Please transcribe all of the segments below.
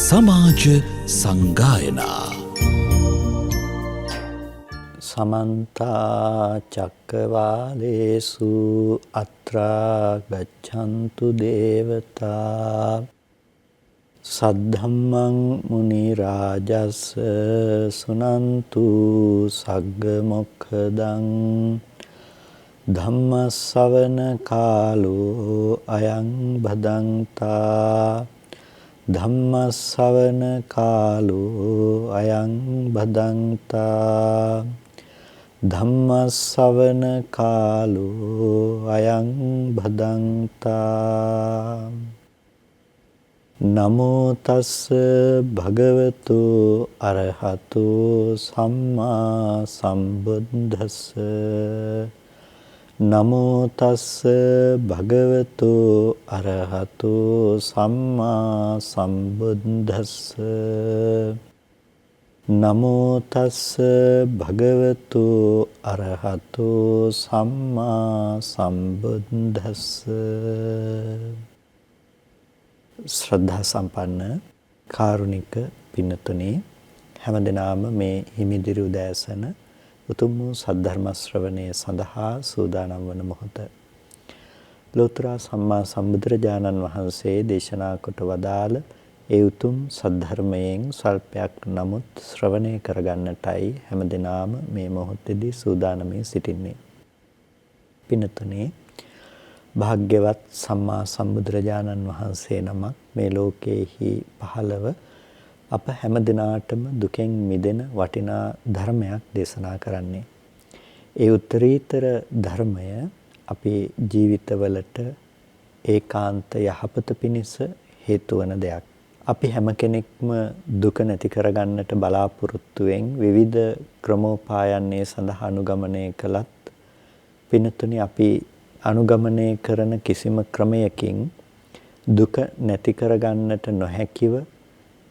සමාජ සංගායනා සමන්ත චක්කවාලේසු අත්‍රා ගච්ඡන්තු දේවතා සද්ධම්මං මුනි රාජස් සුනන්තු සග්ග මොක්ඛදං ධම්ම ශ්‍රවණ කාලෝ අයං භදංතා ධම්ම ශ්‍රවණ කාලෝ අයං භදංතා ධම්ම ශ්‍රවණ කාලෝ අයං භදංතා නමෝ තස්ස භගවතු අරහතු සම්මා සම්බුද්දස්ස නමෝ තස්ස භගවතු අරහතු සම්මා සම්බුද්දස්ස නමෝ තස්ස භගවතු අරහතු සම්මා සම්බුද්දස්ස ශ්‍රද්ධා සම්පන්න කාරුණික පින්නතුනි හැමදෙනාම මේ හිමිදිරි උදෑසන උතුම් වූ සද්ධර්ම ශ්‍රවණය සඳහා සූදානම් වන මොහොත ලෝතර සම්මා සම්බුදුරජාණන් වහන්සේ දේශනා කොට වදාළ ඒ උතුම් සද්ධර්මයෙන් සල්පයක් නමුත් ශ්‍රවණය කරගන්නටයි හැමදෙනාම මේ මොහොතේදී සූදානම්ව සිටින්නේ. පින්නතුනි භාග්‍යවත් සම්මා සම්බුදුරජාණන් වහන්සේ නමක් මේ ලෝකයේහි පහළව අප හැම දිනාටම දුකෙන් මිදෙන වටිනා ධර්මයක් දේශනා කරන්නේ. ඒ උත්තරීතර ධර්මය අපේ ජීවිතවලට ඒකාන්ත යහපත පිණිස හේතු වන දෙයක්. අපි හැම කෙනෙක්ම දුක නැති කරගන්නට බලාපොරොත්තුෙන් විවිධ ක්‍රමෝපායන් සඳහා අනුගමනය කළත් පින්තුනි අපි අනුගමනය කරන කිසිම ක්‍රමයකින් දුක නැති කරගන්නට නොහැකිව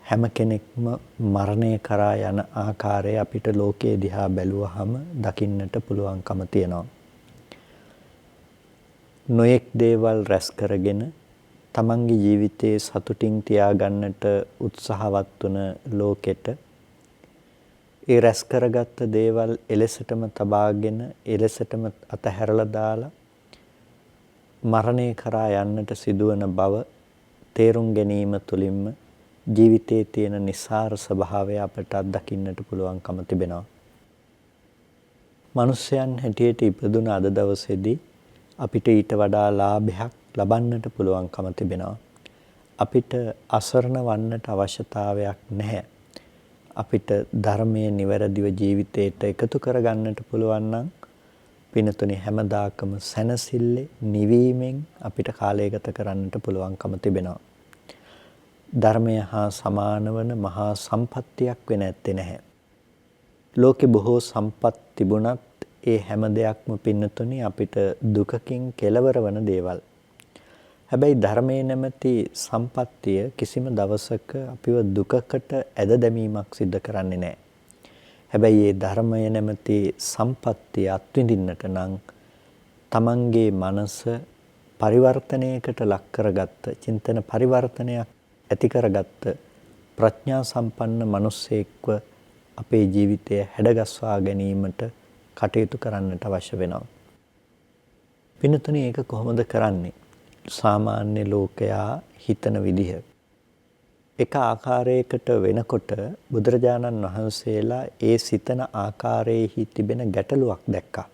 හැම කෙනෙක්ම මරණය කරා යන ආකාරය අපිට ලෝකයේ දිහා බැලුවහම දකින්නට පුළුවන්කම තියෙනවා. නොයෙක් දේවල් රැස් කරගෙන තමන්ගේ ජීවිතයේ සතුටින් තියාගන්නට උත්සාහවත් වන ලෝකෙට ඒ රැස් කරගත්ත දේවල් එලෙසටම තබාගෙන එලෙසටම අතහැරලා දාලා මරණය කරා යන්නට සිදුවන බව තේරුම් ගැනීම තුළින්ම ජීවිතයේ තියෙන නිසාර ස්වභාවය අපට අත්දකින්නට පුළුවන්කම තිබෙනවා. මිනිසයන් හැටියට ඉපදුන අද දවසේදී අපිට ඊට වඩා ලාභයක් ලබන්නට පුළුවන්කම තිබෙනවා. අපිට අසරණ වන්නට අවශ්‍යතාවයක් නැහැ. අපිට ධර්මයේ නිවැරදිව ජීවිතයට එකතු කරගන්නට පුළුවන් නම් පිනතුනේ හැමදාකම සැනසille නිවීමෙන් අපිට කාලය ගත කරන්නට පුළුවන්කම තිබෙනවා. ධර්මය හා සමාන වන මහා සම්පත්තියක් වෙ නැත්තේ නැහැ. ලෝකේ බොහෝ සම්පත් තිබුණත් ඒ හැම දෙයක්ම පින්නතුනි අපිට දුකකින් කෙලවර වන දේවල්. හැබැයි ධර්මයේ නැමැති සම්පත්තිය කිසිම දවසක අපිව දුකකට ඇද දැමීමක් සිද්ධ කරන්නේ නැහැ. හැබැයි මේ ධර්මය නැමැති සම්පත්තිය අත්විඳින්නට නම් තමන්ගේ මනස පරිවර්තනයකට ලක් කරගත්ත චින්තන පරිවර්තනයක් ඇති කරගත්ත ප්‍රඥා සම්පන්න මිනිසෙක්ව අපේ ජීවිතය හැඩගස්වා ගැනීමට කටයුතු කරන්නට අවශ්‍ය වෙනවා. පින්තුනි ඒක කොහොමද කරන්නේ? සාමාන්‍ය ලෝකයා හිතන විදිහ එක ආකාරයකට වෙනකොට බුදුරජාණන් වහන්සේලා ඒ සිතන ආකාරයේහි තිබෙන ගැටලුවක් දැක්කා.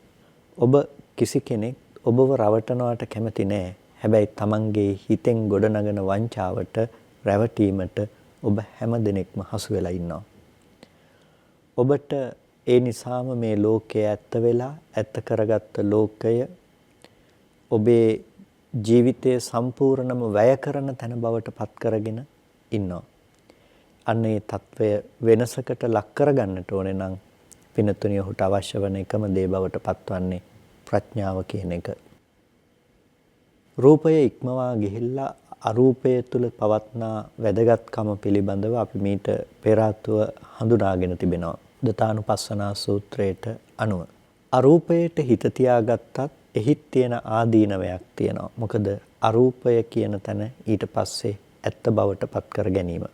ඔබ කිසි කෙනෙක් ඔබව රවටනවට කැමති නෑ. හැබැයි තමන්ගේ හිතෙන් ගොඩනගන වංචාවට රැවටීමට ඔබ හැම දිනෙකම හසු වෙලා ඉන්නවා. ඔබට ඒ නිසාම මේ ලෝකයේ ඇත්ත වෙලා ඇත්ත කරගත්ත ලෝකය ඔබේ ජීවිතයේ සම්පූර්ණම වැය කරන තැන බවට පත් කරගෙන ඉන්නවා. අන්න ඒ తත්වය වෙනසකට ලක් කරගන්නට ඕනේ නම් පිනතුණිය ඔහුට අවශ්‍ය වන එකම දේ බවට පත්වන්නේ ප්‍රඥාව කියන එක. රූපය ඉක්මවා ගිහිල්ලා අරූපය තුල පවත්නා වැදගත්කම පිළිබඳව අපි මීට පෙර ආත්ව හඳුනාගෙන තිබෙනවා. දතානුපස්සනා සූත්‍රයට අනුව අරූපයට හිත තියාගත්තත් එහිත් තියෙන ආදීනවයක් තියෙනවා. මොකද අරූපය කියන තැන ඊට පස්සේ ඇත්ත බවට පත් කර ගැනීම.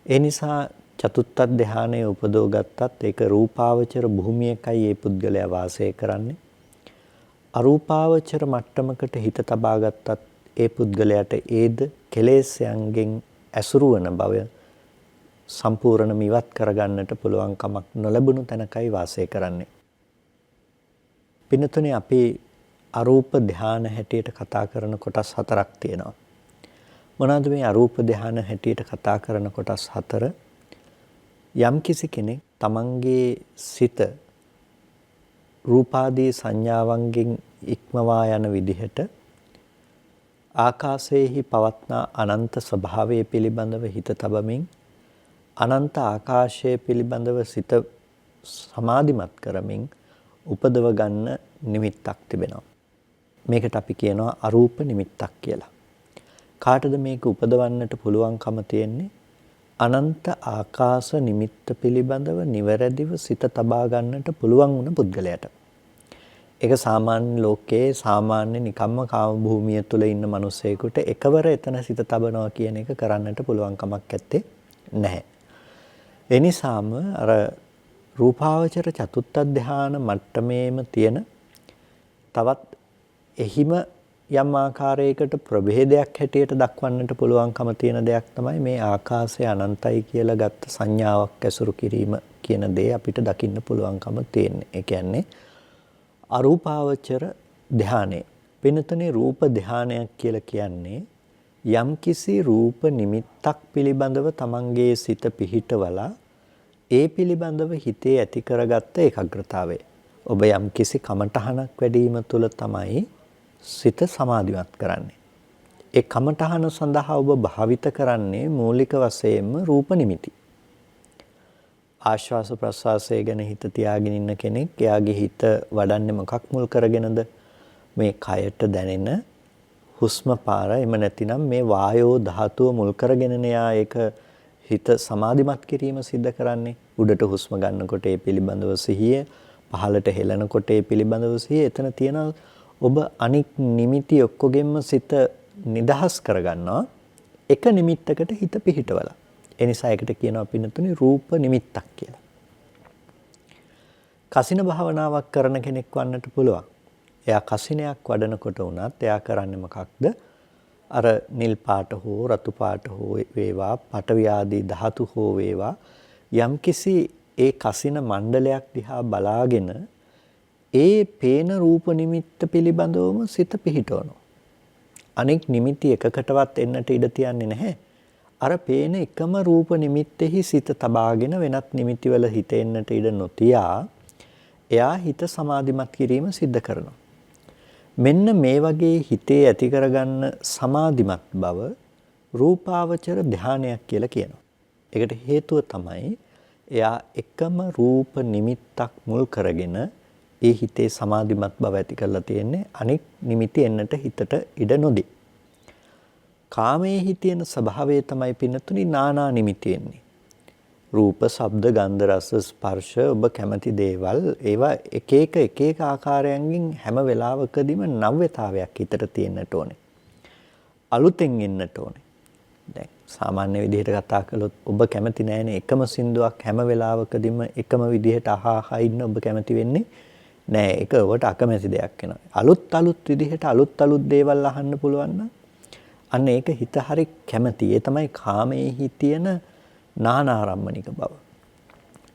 ඒ නිසා චතුත්ථ ධානයේ උපදව ගත්තත් ඒක රූපාවචර භූමියකයි ඒ පුද්ගලයා වාසය කරන්නේ. අරූපාවචර මට්ටමකට හිත තබා ගත්තත් ඒ පුද්ගලයාට ඒද කෙලෙස්යන්ගෙන් ඇසුරු වන බව සම්පූර්ණම ඉවත් කරගන්නට පුළුවන් කමක් නොලැබුණු තැනකයි වාසය කරන්නේ. පින්නතුනේ අපි අරූප ධාන හැටියට කතා කරන කොටස් හතරක් තියෙනවා. මොනවාද මේ අරූප ධාන හැටියට කතා කරන කොටස් හතර? යම්කිසි කෙනෙක් තමන්ගේ සිත රූපාදී සංඥාවන්ගෙන් ඉක්මවා යන විදිහට ආකාශයේහි පවත්නා අනන්ත ස්වභාවය පිළිබඳව හිත තබමින් අනන්ත ආකාශය පිළිබඳව සිත සමාධිමත් කරමින් උපදව ගන්න නිමිත්තක් තිබෙනවා. මේකට අපි කියනවා අරූප නිමිත්තක් කියලා. කාටද මේක උපදවන්නට පුළුවන්කම තියෙන්නේ? අනන්ත ආකාශ නිමිත්ත පිළිබඳව නිවැරදිව සිත තබා ගන්නට පුළුවන් වුණ පුද්ගලයාට. ඒක සාමාන්‍ය ලෝකයේ සාමාන්‍ය නිකම්ම කාම භූමිය තුල ඉන්න මිනිසෙකුට එකවර එතන සිත තබනවා කියන එක කරන්නට පුළුවන් කමක් නැත්තේ නැහැ. ඒ නිසාම අර රූපාවචර චතුත්ථ ධාන මට්ටමේම තියෙන තවත් එහිම යම් ආකාරයකට ප්‍රභේදයක් හැටියට දක්වන්නට පුළුවන්කම තියෙන දෙයක් තමයි මේ ආකාශය අනන්තයි කියලා ගත්ත සංඥාවක් ඇසුරු කිරීම කියන දේ අපිට දකින්න පුළුවන්කම තියෙන්නේ. ඒ කියන්නේ අරූපාවචර ධානය. වෙනතනේ රූප ධානයක් කියලා කියන්නේ යම්කිසි රූප නිමිත්තක් පිළිබඳව තමන්ගේ සිත පිහිටවලා ඒ පිළිබඳව හිතේ ඇති කරගත්ත ඒකාග්‍රතාවය. ඔබ යම්කිසි කමඨහනක් වැඩිම තුල තමයි සිත සමාධිමත් කරන්නේ. ඒ කමඨහන සඳහා ඔබ භාවිත කරන්නේ මූලික වශයෙන්ම රූප නිමිති. ආශ්වාස ප්‍රශ්වාසය ගැන හිත තියාගෙන ඉන්න කෙනෙක් එයාගේ හිත වඩන්නේ මොකක් මුල් කරගෙනද? මේ කයට දැනෙන හුස්ම පාර, එම නැතිනම් මේ වායෝ ධාතුව මුල් කරගෙන එයා ඒක හිත සමාධිමත් කිරීම සිද්ධ කරන්නේ. උඩට හුස්ම ගන්නකොට ඒ පිළිබඳව සිහිය, පහළට හෙලනකොට ඒ පිළිබඳව සිහිය. එතන තියෙන ඔබ අනික් නිමිති ඔක්කොගෙම සිත නිදහස් කරගන්නවා එක නිමිත්තකට හිත පිහිටවලා. ඒ නිසා ඒකට කියනවා පින්නතුනේ රූප නිමිත්තක් කියලා. කසින භාවනාවක් කරන කෙනෙක් වන්නට පුළුවන්. එයා කසිනයක් වඩනකොට උනත් එයා කරන්නේ මොකක්ද? අර නිල් පාට හෝ රතු පාට හෝ වේවා, පටවි ආදී ධාතු හෝ වේවා, යම්කිසි ඒ කසින මණ්ඩලයක් දිහා බලාගෙන ඒ පේන රූප නිමිත්ත පිළිබඳවම සිත පිහිටවනවා. අනෙක් නිමිති එකකටවත් එන්නට ඉඩ තියන්නේ නැහැ. අර පේන එකම රූප නිමිත්තෙහි සිත තබාගෙන වෙනත් නිමිති වල හිත එන්නට ඉඩ නොතියා එයා හිත සමාධිමත් කිරීම සිද්ධ කරනවා. මෙන්න මේ වගේ හිතේ ඇති කරගන්න සමාධිමත් බව රූපාවචර ධානයක් කියලා කියනවා. ඒකට හේතුව තමයි එයා එකම රූප නිමිත්තක් මුල් කරගෙන ඒ හිතේ සමාධිමත් බව ඇති කරලා තියෙන්නේ. අනෙක් නිමිති එන්නට හිතට ඉඩ නොදී. කාමයේ තියෙන ස්වභාවය තමයි පින්නතුනි නානා නිමිති එන්නේ. රූප, ශබ්ද, ගන්ධ, රස, ස්පර්ශ ඔබ කැමති දේවල් ඒවා එක එක ආකාරයන්ගෙන් හැම වෙලාවකදීම නව්‍යතාවයක් හිතට තියෙන්නට ඕනේ. අලුතෙන් එන්නට ඕනේ. දැන් සාමාන්‍ය විදිහට කතා කළොත් ඔබ කැමති නැහැනේ එකම සින්දුවක් හැම වෙලාවකදීම එකම විදිහට අහා ඉන්න ඔබ කැමති වෙන්නේ නෑ. ඒක ඔබට අකමැති දෙයක් වෙනවා. අලුත් විදිහට අලුත් දේවල් අහන්න පුළුවන් නම් අන්න ඒක හිත හරි කැමති. ඒ තමයි කාමයේහි තියෙන නානාරම්මනික බව.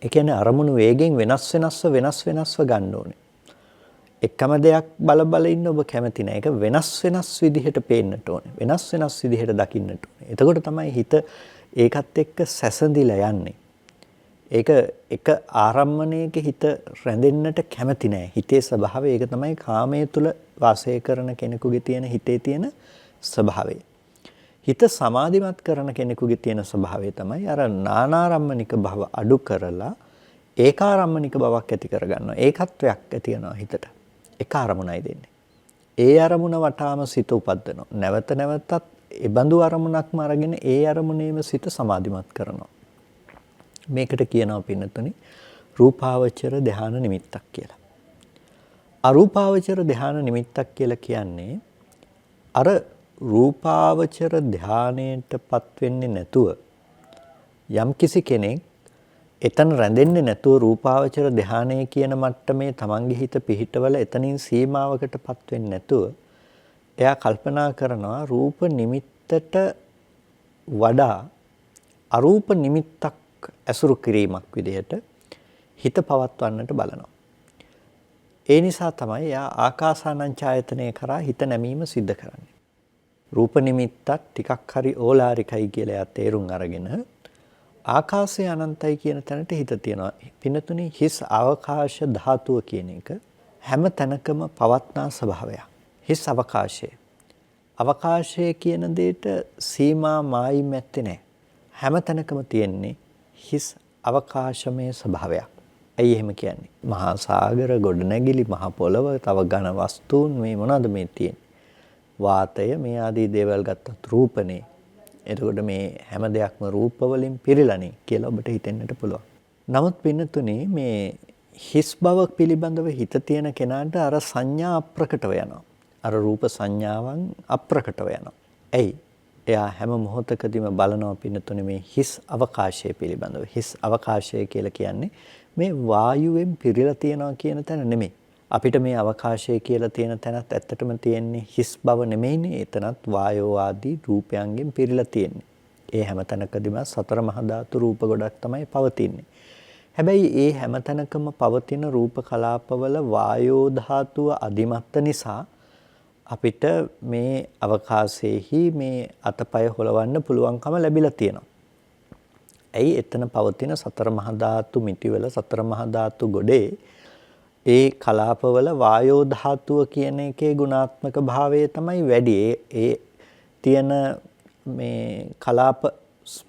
ඒ කියන්නේ අරමුණු වේගෙන් වෙනස්ව ගන්න ඕනේ. එකම දෙයක් බල ඉන්න ඔබ කැමති නැහැ. ඒක වෙනස් විදිහට පේන්නට ඕනේ. වෙනස් විදිහට දකින්නට ඕනේ. එතකොට තමයි හිත ඒකත් එක්ක සැසඳිලා යන්නේ. ඒක එක ආරම්මණයක හිත රැඳෙන්නට කැමති නැහැ. හිතේ ස්වභාවය ඒක තමයි කාමයේ තුල වාසය කරන කෙනෙකුගේ තියෙන හිතේ තියෙන ස්වභාවය. හිත සමාධිමත් කරන කෙනෙකුගේ තියෙන ස්වභාවය තමයි අර නානාරම්මනික භව අඩු කරලා ඒකාරම්මනික බවක් ඇති කරගන්නවා. ඒකත්වයක් ඇති වෙනවා හිතට. එක අරමුණයි දෙන්නේ. ඒ අරමුණ වටාම සිත උපද්දනවා. නැවතත් ඒ බඳු අරමුණක්ම අරගෙන ඒ අරමුණේම සිත සමාධිමත් කරනවා. මේකට කියනවා පින්නතුනි රූපාවචර ධාන නිමිත්තක් කියලා. අරූපාවචර ධාන නිමිත්තක් කියලා කියන්නේ අර රූපාවචර ධානයටපත් වෙන්නේ නැතුව යම්කිසි කෙනෙක් එතන රැඳෙන්නේ නැතුව රූපාවචර ධානය කියන මට්ටමේ තමන්ගේ හිත පිහිටවල එතනින් සීමාවකටපත් වෙන්නේ නැතුව එයා කල්පනා කරනවා රූප නිමිත්තට වඩා අරූප නිමිත්තක් ඇසුරු කිරීමක් විදිහට හිත පවත්වන්නට බලනවා. ඒ නිසා තමයි එයා ආකාසානං ඡායතනය කරා හිත නැමීම සිද්ධ කරන්නේ. රූප නිමිත්තක් ටිකක් හරි ඕලාරිකයි කියලා එයා තේරුම් අරගෙන ආකාශය අනන්තයි කියන තැනට හිත තියනවා. පින්නතුනි හිස් අවකාශ ධාතුව කියන එක හැම තැනකම පවත්නා ස්වභාවයක්. හිස් අවකාශය. අවකාශය කියන දෙයට සීමා මායිම් ඇත්තේ නැහැ. හැම තැනකම තියෙන්නේ හිස් අවකාශමය ස්වභාවයක්. ඇයි එහෙම කියන්නේ? මහා සාගර, ගොඩනැගිලි, මහ පොළව, තව ඝන වස්තුන් මේ මොනවද මේ තියෙන්නේ? වාතය මේ ආදී දේවල් ගත්තත් රූපනේ. එතකොට මේ හැම දෙයක්ම රූප වලින් පිරීලානේ කියලා ඔබට හිතෙන්නට පුළුවන්. නමුත් පින්නතුනේ මේ හිස් බව පිළිබඳව හිත තියෙන කෙනාට අර සංඥා අප්‍රකටව යනවා. අර රූප සංඥාවන් අප්‍රකටව යනවා. ඇයි? එයා හැම මොහොතකදීම බලනවා පින්නතුනේ මේ හිස් අවකාශය පිළිබඳව. හිස් අවකාශය කියලා කියන්නේ මේ වායුවෙන් පිරීලා තියනවා කියන තැන නෙමෙයි. අපිට මේ අවකාශය කියලා තියෙන තැනත් ඇත්තටම තියෙන්නේ හිස් බව නෙමෙයිනේ. එතනත් වායෝ ආදී රූපයන්ගෙන් පිරීලා තියෙන්නේ. ඒ හැම තැනකදීම සතර මහා ධාතු රූප ගොඩක් තමයි පවතින්නේ. හැබැයි ඒ හැම තැනකම පවතින රූප කලාපවල වායෝ ධාතුව අධිමත්ත නිසා අපිට මේ අවකාශයේහි මේ අතපය හොලවන්න පුළුවන්කම ලැබිලා තියෙනවා. ඇයි එතන පවතින සතර මහා ධාතු මිටිවල සතර මහා ධාතු ගොඩේ ඒ කලාපවල වායෝ ධාතුව කියන එකේ ගුණාත්මක භාවය තමයි වැඩි. ඒ තියෙන මේ කලාප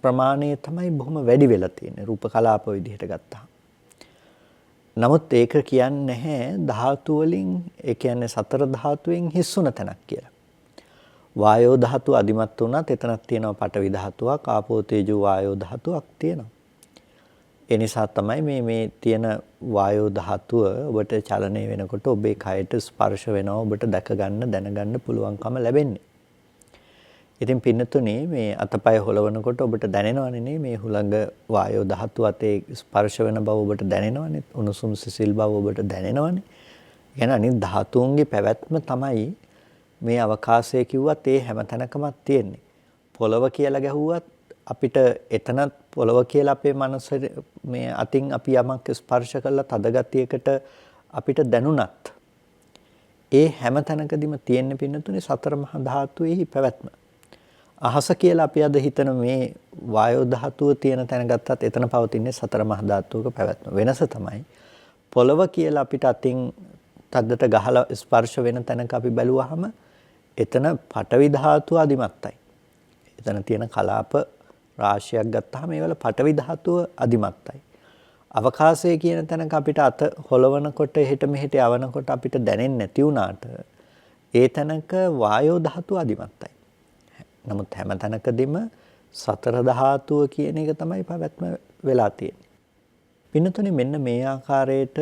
ප්‍රමාණය තමයි බොහොම වැඩි වෙලා තියෙන්නේ රූප කලාප විදිහට ගත්තා. නමුත් ඒක කියන්නේ නැහැ ධාතු වලින් ඒ කියන්නේ සතර ධාතුවෙන් හිස්සුන තැනක් කියලා. වායෝ ධාතුව අධිමත් වුණත් එතනක් තියෙනවා පඨවි ධාතුවක්, ආපෝ තේජෝ වායෝ ධාතුවක් තියෙනවා. ඒ නිසා තමයි මේ තියෙන වායෝ ධාතුව ඔබට චලනය වෙනකොට ඔබේ කයට ස්පර්ශ වෙනවා, ඔබට දැක ගන්න, දැනගන්න පුළුවන්කම ලැබෙන්නේ. ඉතින් පින්නතුනේ මේ අතපය හොලවනකොට ඔබට දැනෙනවනේ මේ හුළඟ වායෝ ධාතුව අතේ ස්පර්ශ වෙන බව ඔබට දැනෙනවනේ, උණුසුම් සිසිල් බව ඔබට දැනෙනවනේ. එහෙනම් අනිත් ධාතුන්ගේ පැවැත්ම තමයි මේ අවකාශය කිව්වත් ඒ හැම තැනකමත් තියෙන්නේ. පොළව කියලා ගැහුවත් අපිට එතනත් පොළව කියලා අපේ මනස මේ අතින් අපි යමක් ස්පර්ශ කළා තද ගතියකට අපිට දැනුණත් ඒ හැම තැනකදීම තියෙන පින්නතුනේ සතර මහා ධාතුවේහි පැවැත්ම. අහස කියලා අපි අද හිතන මේ වායෝ ධාතුව තියෙන තැන ගත්තත් එතන පවතින්නේ සතර මහා ධාතුවක පැවැත්ම. වෙනස තමයි පොළව කියලා අපිට අතින් තද්දට ගහලා ස්පර්ශ වෙන තැනක අපි බැලුවාම එතන පඨවි ධාතුව අධිමත්තයි. එතන තියෙන කලාප රාශියක් ගත්තාම ඒවල පඨවි ධාතුව අධිමත්තයි. අවකාශය කියන තැනක අපිට අත හොලවනකොට එහෙට මෙහෙට යවනකොට අපිට දැනෙන්නේ නැති වුණාට ඒ තැනක වායෝ ධාතුව අධිමත්තයි. නමුත් හැම තැනකදීම සතර ධාතුව කියන එක තමයි පැවැත්ම වෙලා තියෙන්නේ. පින්නතුනේ මෙන්න මේ ආකාරයට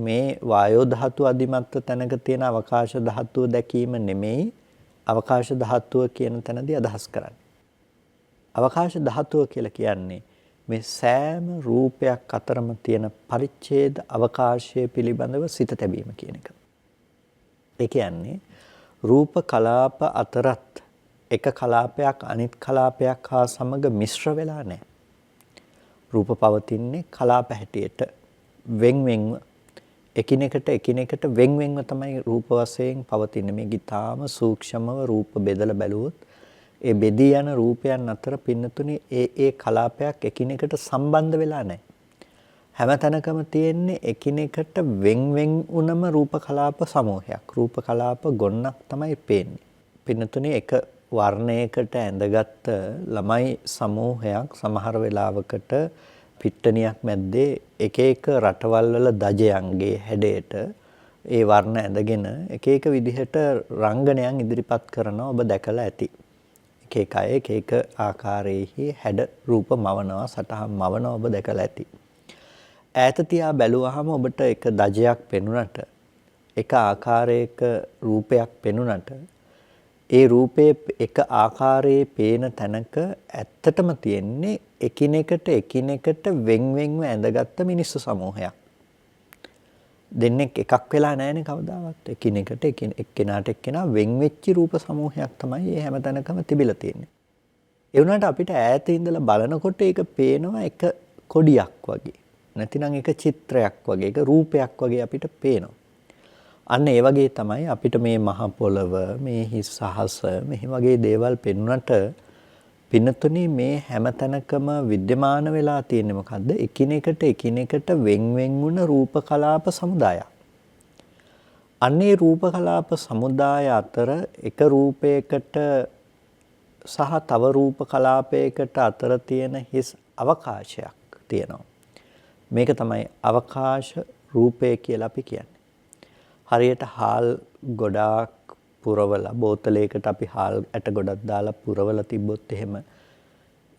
මේ වායෝ ධාතුව අධිමත්ත තැනක තියෙන අවකාශ ධාතුව දැකීම නෙමෙයි අවකාශ ධාතුව කියන තැනදී අදහස් කරන්නේ. අවකාශ ධාතුව කියලා කියන්නේ මේ සෑම රූපයක් අතරම තියෙන පරිච්ඡේද අවකාශය පිළිබඳව සිත තැබීම කියන එක. ඒ කියන්නේ රූප කලාප අතරත් එක කලාපයක් අනිත් කලාපයක් හා සමග මිශ්‍ර වෙලා නැහැ. රූප පවතින්නේ කලාප හැටියට වෙන්වෙන්ව එකිනෙකට වෙන්වෙන්ව තමයි රූප වශයෙන් පවතින්නේ. මේ ගිතාම සූක්ෂමව රූප බෙදලා බැලුවොත් ඒ බෙදී යන රූපයන් අතර පින්නතුනේ ඒ කලාපයක් එකිනෙකට සම්බන්ධ වෙලා නැහැ. හැම තැනකම තියෙන්නේ එකිනෙකට වෙන්වෙන් වුණම රූප කලාප සමූහයක්. රූප කලාප ගොන්නක් තමයි පේන්නේ. පින්නතුනේ එක වර්ණයකට ඇඳගත් ළමයි සමූහයක් සමහර වෙලාවකට පිට්ටනියක් මැද්දේ එක එක රටවල් වල දජයන්ගේ හැඩයට ඒ වර්ණ ඇඳගෙන එක එක විදිහට රංගනයන් ඉදිරිපත් කරනවා ඔබ දැකලා ඇති. එක එක අය එක එක ආකාරයේ හැඩ රූප මවනවා සටහන් මවනවා ඔබ දැකලා ඇති. ඈත තියා බැලුවාම ඔබට එක දජයක් පෙනුනට එක ආකාරයක රූපයක් පෙනුනට ඒ රූපේ එක ආකාරයේ පේන තැනක ඇත්තටම තියෙන්නේ එකිනෙකට වෙන්වෙන්ව ඇඳගත්ත මිනිස්සු සමූහයක්. දෙන්නෙක් එකක් වෙලා නැහැනේ කවදාවත්. එකිනෙකට එක්කෙනාට එක්කෙනා වෙන් වෙච්ච රූප සමූහයක් තමයි මේ හැම තැනකම තිබිලා තියෙන්නේ. ඒ වුණාට අපිට ඈත ඉඳලා බලනකොට ඒක පේනවා එක කොඩියක් වගේ. නැතිනම් එක චිත්‍රයක් වගේ, එක රූපයක් වගේ අපිට පේනවා. අන්න ඒ වගේ තමයි අපිට මේ මහ පොළව, මේ හිස් අහස, මෙහි වගේ දේවල් පෙනුනට පින්නතුනි මේ හැම තැනකම विद्यमान වෙලා තියෙන්නේ මොකද්ද? එකිනෙකට වෙන් වුණ රූප කලාප සමුදායක්. අන්නේ රූප කලාප සමුදාය අතර එක රූපයකට සහ තව රූප කලාපයකට අතර තියෙන හිස් අවකාශයක් තියෙනවා. මේක තමයි අවකාශ රූපය කියලා අපි කියන්නේ. හරියට හාල් ගොඩාක් පුරවලා බෝතලයකට අපි හාල් ඇට ගොඩක් දාලා පුරවලා තිබ්බොත් එහෙම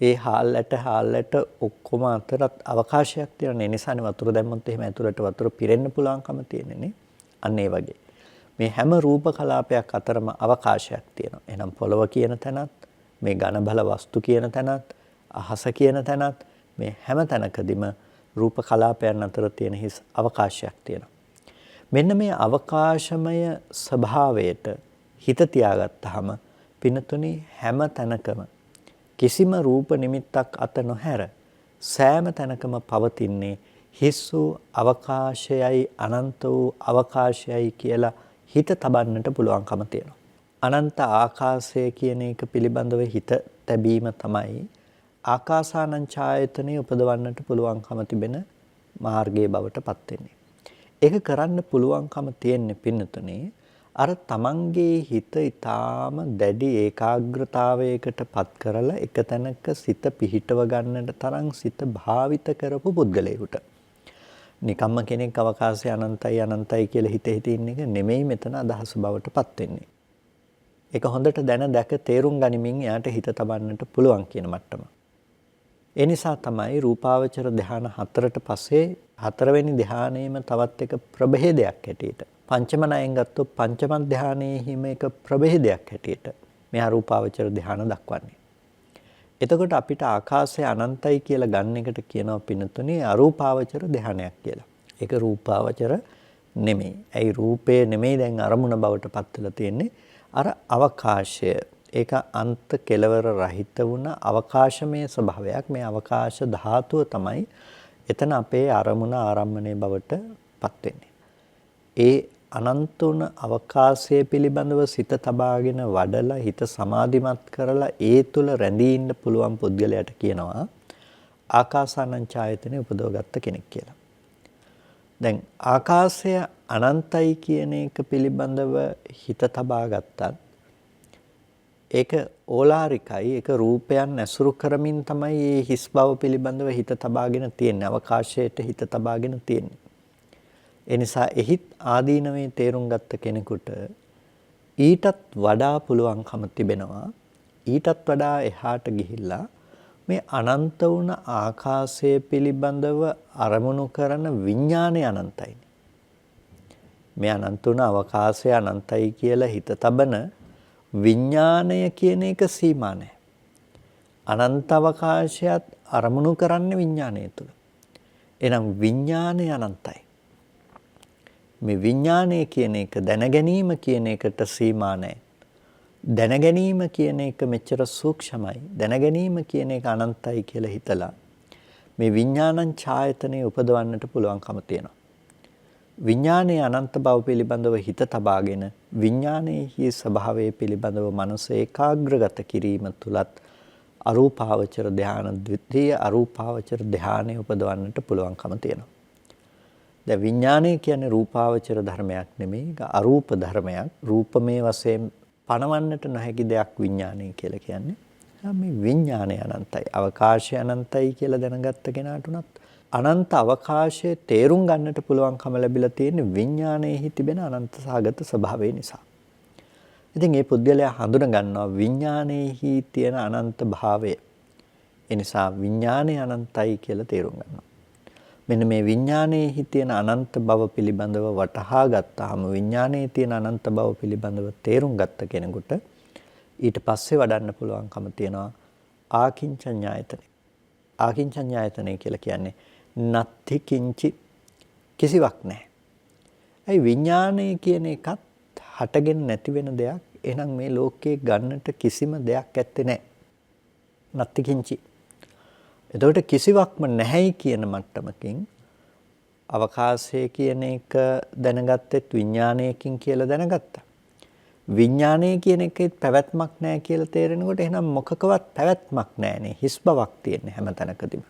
ඒ හාල් ඇට ඔක්කොම අතරත් අවකාශයක් තියෙන නිසානේ වතුර දැම්මොත් එහෙම ඇතුළට වතුර පිරෙන්න පුළුවන්කම තියෙන්නේ නේ. අන්න ඒ වගේ. මේ හැම රූප කලාපයක් අතරම අවකාශයක් තියෙනවා. එහෙනම් පොළව කියන තැනත්, මේ ඝන බල වස්තු කියන තැනත්, අහස කියන තැනත් මේ හැම තැනකදීම රූප කලාපයන් අතර තියෙන හිස් අවකාශයක් තියෙනවා. මෙන්න මේ අවකාශමය ස්වභාවයට හිත තියාගත්තාම පිනතුනි හැම තැනකම කිසිම රූප නිමිත්තක් අත නොහැර සෑම තැනකම පවතින්නේ හිස් වූ අවකාශයයි අනන්ත වූ අවකාශයයි කියලා හිත තබන්නට පුළුවන්කම තියෙනවා. අනන්ත ආකාශය කියන එක පිළිබඳව හිත තැබීම තමයි ආකාසානං ඡායතනෙ උපදවන්නට පුළුවන්කම තිබෙන මාර්ගයේ බවට පත් වෙන්නේ. ඒක කරන්න පුළුවන්කම තියෙන්නේ පින්නතුනේ අර තමන්ගේ හිත ඊටාම දැඩි ඒකාග්‍රතාවයකට පත් කරලා එක තැනක සිත පිහිටව ගන්නට තරම් සිත භාවිත කරපු පුද්ගලයෙකුට. නිකම්ම කෙනෙක් අවකාශය අනන්තයි කියලා හිත ඉන්න එක නෙමෙයි මෙතන අදහස බවට පත් වෙන්නේ. ඒක හොඳට දැන දැක තේරුම් ගනිමින් එයාට හිත තබන්නට පුළුවන් කියන මට්ටම. ඒ නිසා තමයි රූපාවචර ධ්‍යාන 4ට පස්සේ 4 වෙනි ධ්‍යානයේම තවත් එක ප්‍රභේදයක් හැටියට පංචම ණයෙන් ගත්තොත් පංචම ධ්‍යානයේහිම එක ප්‍රභේදයක් හැටියට මේ අරූපාවචර ධ්‍යාන දක්වන්නේ. එතකොට අපිට ආකාශය අනන්තයි කියලා ගන්න එකට කියනවා පින්නතුනේ අරූපාවචර ධ්‍යානයක් කියලා. ඒක රූපාවචර නෙමෙයි. ඇයි රූපේ නෙමෙයි දැන් අරමුණ බවට පත් වෙලා තියෙන්නේ. අර අවකාශය ඒක අන්ත කෙලවර රහිත වුණ අවකාශමය ස්වභාවයක්. මේ අවකාශ ධාතුව තමයි එතන අපේ අරමුණ ආරම්භණය බවට පත් වෙන්නේ. ඒ අනන්ත වුණ අවකාශය පිළිබඳව සිත තබාගෙන වඩලා හිත සමාධිමත් කරලා ඒ තුල රැඳී ඉන්න පුළුවන් පුද්ගලයාට කියනවා ආකාසානං ඡායතනෙ උපදවගත්ත කෙනෙක් කියලා. දැන් ආකාශය අනන්තයි කියන එක පිළිබඳව හිත තබා ගත්තත් ඒක ඕලාරිකයි. ඒක රූපයන් ඇසුරු කරමින් තමයි මේ හිස් බව පිළිබඳව හිත තබාගෙන තියෙන්නේ. අවකාශයට හිත තබාගෙන තියෙන්නේ. ඒ නිසා එහිත් ආදීනවේ තේරුම් ගත්ත කෙනෙකුට ඊටත් වඩා පුළුවන්කම තිබෙනවා. ඊටත් වඩා එහාට ගිහිල්ලා මේ අනන්ත වුණ ආකාශය පිළිබඳව අරමුණු කරන විඥානය අනන්තයි. මේ අනන්ත වුණ අවකාශය අනන්තයි කියලා හිත තබන විඥානය කියන එක සීමා නැහැ. අනන්ත අවකාශයත් අරමුණු කරන්නේ විඥානය තුල. එහෙනම් විඥානය අනන්තයි. මේ විඥානය කියන එක දැනගැනීම කියන එකට සීමා නැහැ. දැනගැනීම කියන එක මෙච්චර සූක්ෂමයි. දැනගැනීම කියන එක අනන්තයි කියලා හිතලා මේ විඥානං ඡායතනෙ උපදවන්නට පුළුවන්කම තියෙනවා. විඥානයේ අනන්ත බව පිළිබඳව හිත තබාගෙන විඥානයේ ස්වභාවය පිළිබඳව මනස ඒකාග්‍රගත කිරීම තුලත් අරූපාවචර ධානය ද්විතීය අරූපාවචර ධානය උපදවන්නට පුළුවන්කම තියෙනවා. දැන් විඥානය කියන්නේ රූපාවචර ධර්මයක් නෙමෙයි. ඒක අරූප ධර්මයක්. රූපමේ වශයෙන් පණවන්නට නොහැකි දෙයක් විඥානය කියලා කියන්නේ. මේ විඥානය අනන්තයි. අවකාශය අනන්තයි කියලා දැනගත්ත කෙනාට උනත් අනන්ත අවකාශයේ තේරුම් ගන්නට පුළුවන්කම ලැබිලා තියෙන විඥානයේහි තිබෙන අනන්ත සාගත ස්වභාවය නිසා. ඉතින් මේ පුද්ගලයා හඳුන ගන්නවා විඥානයේහි තියෙන අනන්ත භාවය. ඒ නිසා විඥානය අනන්තයි කියලා තේරුම් ගන්නවා. මෙන්න මේ විඥානයේහි තියෙන අනන්ත බව පිළිබඳව වටහා ගත්තාම විඥානයේ තියෙන අනන්ත බව පිළිබඳව තේරුම් ගත්ත කෙනෙකුට ඊට පස්සේ වඩන්න පුළුවන්කම තියෙනවා ආකින්චඤ්ඤායතනෙ. ආකින්චඤ්ඤායතනෙ කියලා කියන්නේ නත්ති කිංචි කිසිවක් නැහැ. ඒ විඥානය කියන එකත් හටගෙන නැති වෙන දෙයක්. එහෙනම් මේ ලෝකේ ගන්නට කිසිම දෙයක් ඇත්තේ නැහැ. නත්ති කිංචි. එතකොට කිසිවක්ම නැහැයි කියන මට්ටමකින් අවකාශය කියන එක දැනගත්තෙත් විඥානයකින් කියලා දැනගත්තා. විඥානය කියන එකේ පැවැත්මක් නැහැ කියලා තේරෙනකොට එහෙනම් මොකකවත් පැවැත්මක් නැහැනේ. හිස් බවක් තියෙන හැම තැනකදීම.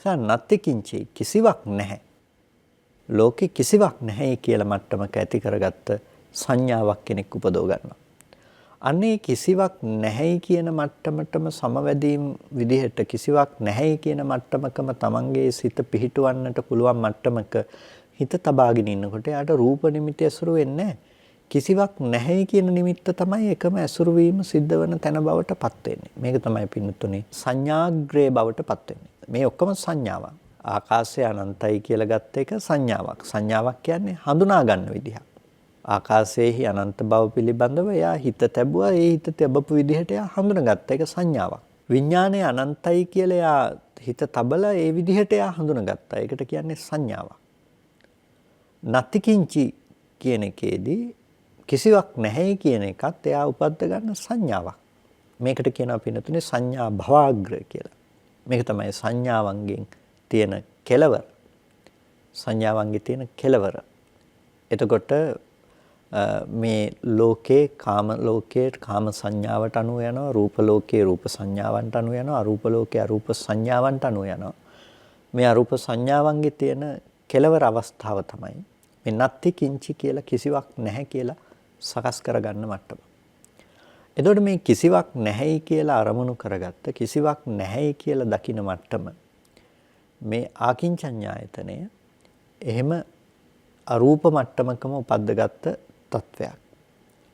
නත්ති කිංචි කිසිවක් නැහැ. ලෝකේ කිසිවක් නැහැයි කියලා මට්ටමක ඇති කරගත්ත සංඥාවක් කෙනෙක් උපදව ගන්නවා. අනේ කිසිවක් නැහැයි කියන මට්ටමටම සමවැදීම් විදිහට කිසිවක් නැහැයි කියන මට්ටමකම තමන්ගේ සිත පිහිටවන්නට පුළුවන් මට්ටමක හිත තබාගෙන ඉන්නකොට යාට රූප නිමිති ඇසුරු වෙන්නේ නැහැ. කිසිවක් නැහැයි කියන නිමිත්ත තමයි එකම ඇසුරු වීම සිද්ධ වෙන තැන බවට පත් වෙන්නේ. මේක තමයි පින්නතුනේ සංඥාග්‍රේ බවට පත් වෙන්නේ. මේ ඔක්කොම සංඥාවක්. ආකාශය අනන්තයි කියලා ගත්ත එක සංඥාවක්. සංඥාවක් කියන්නේ හඳුනා ගන්න විදිහක්. ආකාශයේහි අනන්ත බව පිළිබඳව එයා හිත තැබුවා. ඒ හිත තැබපු විදිහට එයා හඳුනාගත්ත එක සංඥාවක්. විඥානය අනන්තයි කියලා එයා හිත තබලා ඒ විදිහට එයා හඳුනාගත්තා. ඒකට කියන්නේ සංඥාවක්. නත්තිකින්චි කියන එකේදී කිසිවක් නැහැ කියන එකත් එයා උපද්ද ගන්න සංඥාවක්. මේකට කියනවා පින්නතුනේ සංඥා භවාග්‍ර කියලා. මේක තමයි සංඥාවන්ගෙන් තියෙන කෙලවර. සංඥාවන්ගේ තියෙන කෙලවර. එතකොට මේ ලෝකේ කාම ලෝකයේ කාම සංඥාවට අනුව යනවා, රූප ලෝකයේ රූප සංඥාවන්ට අනුව යනවා, අරූප ලෝකයේ අරූප සංඥාවන්ට අනුව යනවා. මේ අරූප සංඥාවන්ගේ තියෙන කෙලවර අවස්ථාව තමයි මේ නත්ති කිංචි කියලා කිසිවක් නැහැ කියලා සකස් කරගන්න මට්ටම. එතකොට මේ කිසිවක් නැහැයි කියලා අරමුණු කරගත්ත කිසිවක් නැහැයි කියලා දකින මට්ටම මේ ආකින්චඤ්ඤායතනය එහෙම අරූප මට්ටමකම උපද්දගත්ත තත්වයක්.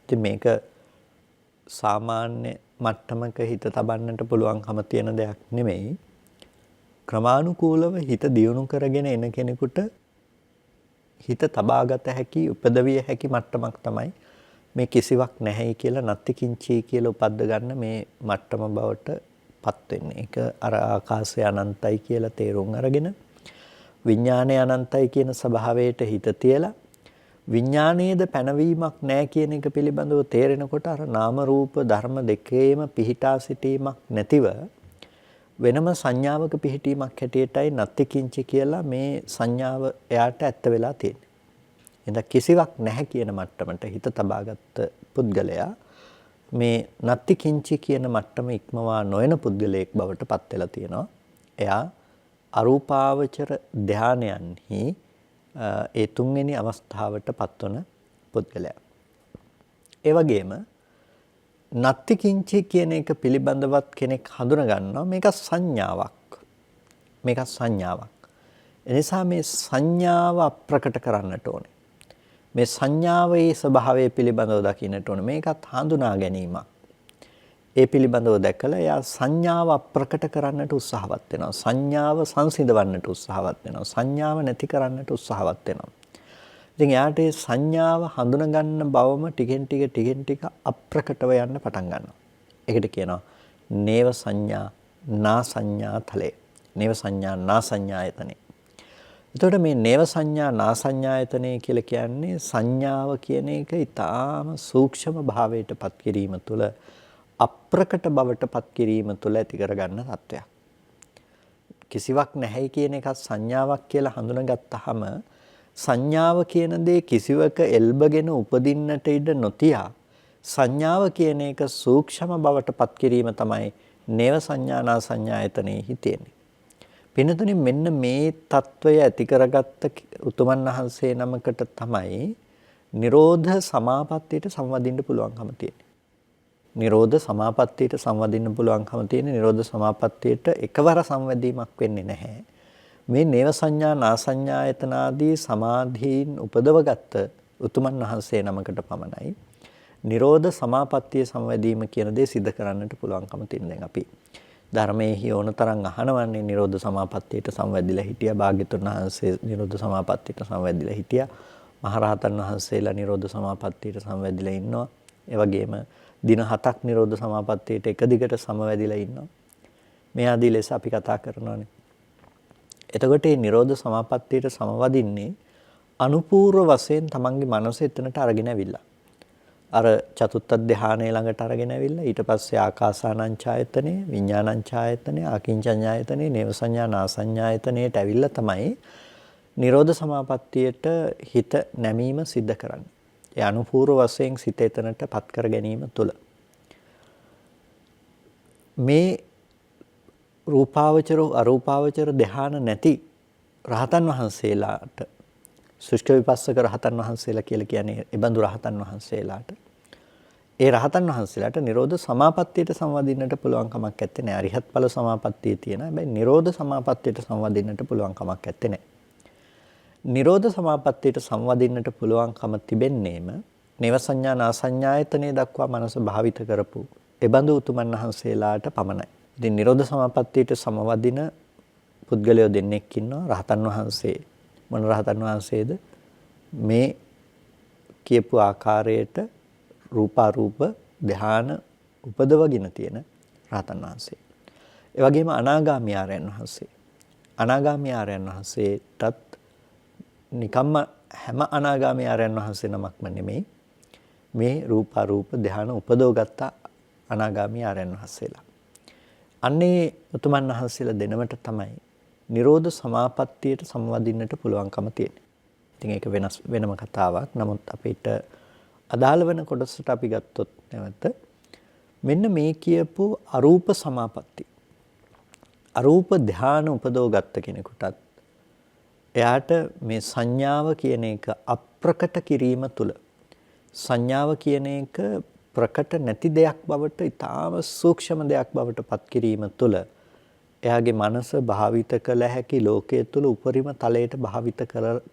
ඉතින් මේක සාමාන්‍ය මට්ටමක හිත තබන්නට පුළුවන්කම තියෙන දෙයක් නෙමෙයි. ක්‍රමානුකූලව හිත දියුණු කරගෙන එන කෙනෙකුට හිත තබාගත හැකි උපදවිය හැකි මට්ටමක් තමයි මේ කිසිවක් නැහැයි කියලා නත්ති කිංචි කියලා උපද්ද ගන්න මේ මට්ටම බවට පත් වෙන්නේ. ඒක අර ආකාශය අනන්තයි කියලා තේරුම් අරගෙන විඥානය අනන්තයි කියන ස්වභාවයට හිත තියලා විඥානයේද පැනවීමක් නැහැ කියන එක පිළිබඳව තේරෙනකොට අර නාම රූප ධර්ම දෙකේම පිහිටා සිටීමක් නැතිව වෙනම සංඥාවක පිහිටීමක් හැටියටයි නත්ති කිංචි කියලා මේ සංඥාව එයාට ඇත්ත වෙලා තියෙන්නේ. එහෙනම් කිසිවක් නැහැ කියන මට්ටමට හිත තබාගත්ත පුද්ගලයා මේ නත්ති කිංචි කියන මට්ටම ඉක්මවා නොයන පුද්ගලයෙක් බවට පත් වෙලා තියෙනවා. එයා අරූපාවචර ධානයන්හි ඒ තුන්වෙනි අවස්ථාවට පත්වන පුද්ගලයා. ඒ වගේම නත්ති කිංචි කියන එක පිළිබඳවත් කෙනෙක් හඳුනා ගන්නවා මේක සංඥාවක්. මේක සංඥාවක්. එනිසා මේ සංඥාව අප්‍රකට කරන්නට ඕනේ. මේ සංඥාවේ ස්වභාවය පිළිබඳව දකින්නට ඕනේ. මේකත් හඳුනා ගැනීමක්. ඒ පිළිබඳව දැකලා එයා සංඥාව අප්‍රකට කරන්නට උත්සාහවත් වෙනවා. සංඥාව සංසිඳවන්නට උත්සාහවත් වෙනවා. සංඥාව නැති කරන්නට උත්සාහවත් වෙනවා. ඉතින් එයාට මේ සංඥාව හඳුනා ගන්න බවම ටිකෙන් ටික අප්‍රකටව යන්න පටන් ගන්නවා. ඒකට කියනවා නේව සංඥා නා සංඥා තලේ. නේව සංඥා නා සංඥායතනෙ. එතකොට මේ නේව සංඥා නා සංඥායතනෙ කියලා කියන්නේ සංඥාව කියන එක ඊටාම සූක්ෂම භාවයට පත් කිරීම තුළ අප්‍රකට බවට පත් කිරීම තුළ ඇති කරගන්න තත්වයක්. කිසිවක් නැහැයි කියන එකත් සංඥාවක් කියලා හඳුනාගත්තාම සංඥාව කියන දේ කිසිවක එල්බගෙන උපදින්නට ඉඩ නොතියා සංඥාව කියන එක සූක්ෂම බවට පත් කිරීම තමයි නේව සංඥානා සංඥායතනෙහි තියෙන්නේ. පින්නතුනි මෙන්න මේ తত্ত্বය ඇති කරගත්ත උතුමන් වහන්සේ නමකට තමයි නිරෝධ සමාපත්තියට සම්වදින්න පුළුවන්කම තියෙන්නේ. නිරෝධ සමාපත්තියට සම්වදින්න පුළුවන්කම තියෙන්නේ. නිරෝධ සමාපත්තියට එකවර සංවැදීමක් වෙන්නේ නැහැ. මේ නේව සංඥා නා සංඥායතන ආදී සමාධීන් උපදවගත්ත උතුමන් වහන්සේ නමකට පමණයි නිරෝධ සමාපත්තිය සංවැදීම කියන දේ සිද්ධ කරන්නට පුළුවන්කම තියෙන. දැන් අපි ධර්මයේ ඕන තරම් අහනවන්නේ නිරෝධ සමාපත්තියට සංවැදිලා හිටියා. භාග්‍යතුන් වහන්සේ නිරෝධ සමාපත්තියට සංවැදිලා හිටියා. මහරහතන් වහන්සේලා නිරෝධ සමාපත්තියට සංවැදිලා ඉන්නවා. ඒ වගේම දින 7ක් නිරෝධ සමාපත්තියට එක දිගට සමවැදිලා ඉන්නවා. මේ ආදී ලෙස අපි කතා කරනවානේ. එතකොට මේ නිරෝධ සමාපත්තියට සමවදින්නේ අනුපූර්ව වශයෙන් තමන්ගේ මනස එතනට අරගෙන ඇවිල්ලා. අර චතුත්ථ ධානය ළඟට අරගෙන ඇවිල්ලා ඊට පස්සේ ආකාසානංචායතනෙ, විඥානංචායතනෙ, ආකින්චඤ්ඤායතනෙ, නේව සංඥා නාසඤ්ඤායතනෙට ඇවිල්ලා තමයි නිරෝධ සමාපත්තියට හිත නැමීම සිද්ධ කරන්නේ. ඒ අනුපූර්ව වශයෙන් සිත එතනටපත් කර ගැනීම තුළ මේ රූපාවචර අරූපාවචර ධාන නැති රහතන් වහන්සේලාට සුෂ්ඨ විපස්සක රහතන් වහන්සේලා කියලා කියන්නේ ඒ බඳු රහතන් වහන්සේලාට ඒ රහතන් වහන්සේලාට නිරෝධ සමාපත්තියට සම්වදින්නට පුළුවන් කමක් නැත්තේ නෑ. අරිහත් ඵල සමාපත්තිය තියෙන. හැබැයි නිරෝධ සමාපත්තියට සම්වදින්නට පුළුවන් කමක් නැත්තේ නෑ. නිරෝධ සමාපත්තියට සම්වදින්නට පුළුවන්කම තිබෙන්නේම නේව සංඥා නාසඤ්ඤායතනෙ දක්වා මනස භාවිත කරපු ඒ බඳු උතුමන් වහන්සේලාට පමණයි. ඉතින් නිරෝධ සමාපත්තියට සමවදින පුද්ගලයෝ දෙන්නෙක් ඉන්නවා. රහතන් වහන්සේ මොන රහතන් වහන්සේද? මේ කියපු ආකාරයට රූපාරූප ධාන උපදවගෙන තියෙන රහතන් වහන්සේ. ඒ වගේම අනාගාමී ආර්යයන් වහන්සේ. අනාගාමී ආර්යයන් වහන්සේටත් නිකම්ම හැම අනාගාමී ආර්යයන් වහන්සේ නමක්ම නෙමෙයි. මේ රූපාරූප ධාන උපදවගත්ත අනාගාමී ආර්යයන් වහන්සේලා. අන්නේ උතුමන් වහන්සේලා දෙනමට තමයි නිරෝධ සමාපත්තියට සම්වදින්නට පුළුවන්කම තියෙන්නේ. ඉතින් ඒක වෙනම කතාවක්. නමුත් අපිට අදාළ වෙන කොටසට අපි ගත්තොත් නැවත මෙන්න මේ කියපු අරූප සමාපatti. අරූප ධාන උපදව ගත්ත කෙනෙකුටත් එයාට මේ සංඥාව කියන එක අප්‍රකට කිරීම තුළ සංඥාව කියන එක ප්‍රකට නැති දෙයක් බවට ඊටාම සූක්ෂම දෙයක් බවට පත් කිරීම තුළ එයාගේ මනස භාවිත කළ හැකි ලෝකයේ තුල උපරිම තලයට භාවිත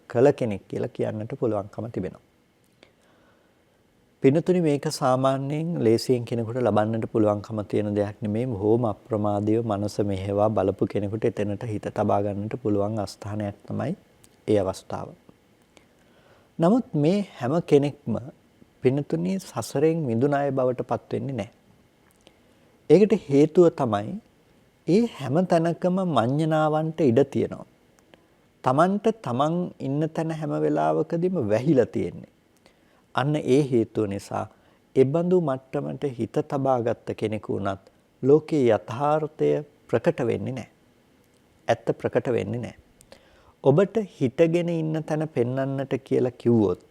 කළ කෙනෙක් කියලා කියන්නට පුළුවන්කම තිබෙනවා. පිනතුනි මේක සාමාන්‍යයෙන් ලේසියෙන් කෙනෙකුට ලබන්නට පුළුවන්කම තියෙන දෙයක් නෙමෙයි. බොහොම අප්‍රමාදීව මනස මෙහෙවා බලපු කෙනෙකුට එතනට හිත තබා ගන්නට පුළුවන් අස්ථානයක් තමයි ඒ අවස්ථාව. නමුත් මේ හැම කෙනෙක්ම පිනතුනි සසරෙන් මිදුණ අය බවට පත් වෙන්නේ නැහැ. ඒකට හේතුව තමයි ඒ හැම තැනකම මඤ්ඤණාවන්ට ඉඩ තියෙනවා. තමන්ට තමන් ඉන්න තැන හැම වෙලාවකදීම වැහිලා තියෙන්නේ. අන්න ඒ හේතුව නිසා එබඳු මට්ටමට හිත තබාගත්ත කෙනෙකු වුණත් ලෝකේ යථාර්ථය ප්‍රකට වෙන්නේ නැහැ. ඇත්ත ප්‍රකට වෙන්නේ නැහැ. ඔබට හිතගෙන ඉන්න තැන පෙන්වන්නට කියලා කිව්වොත්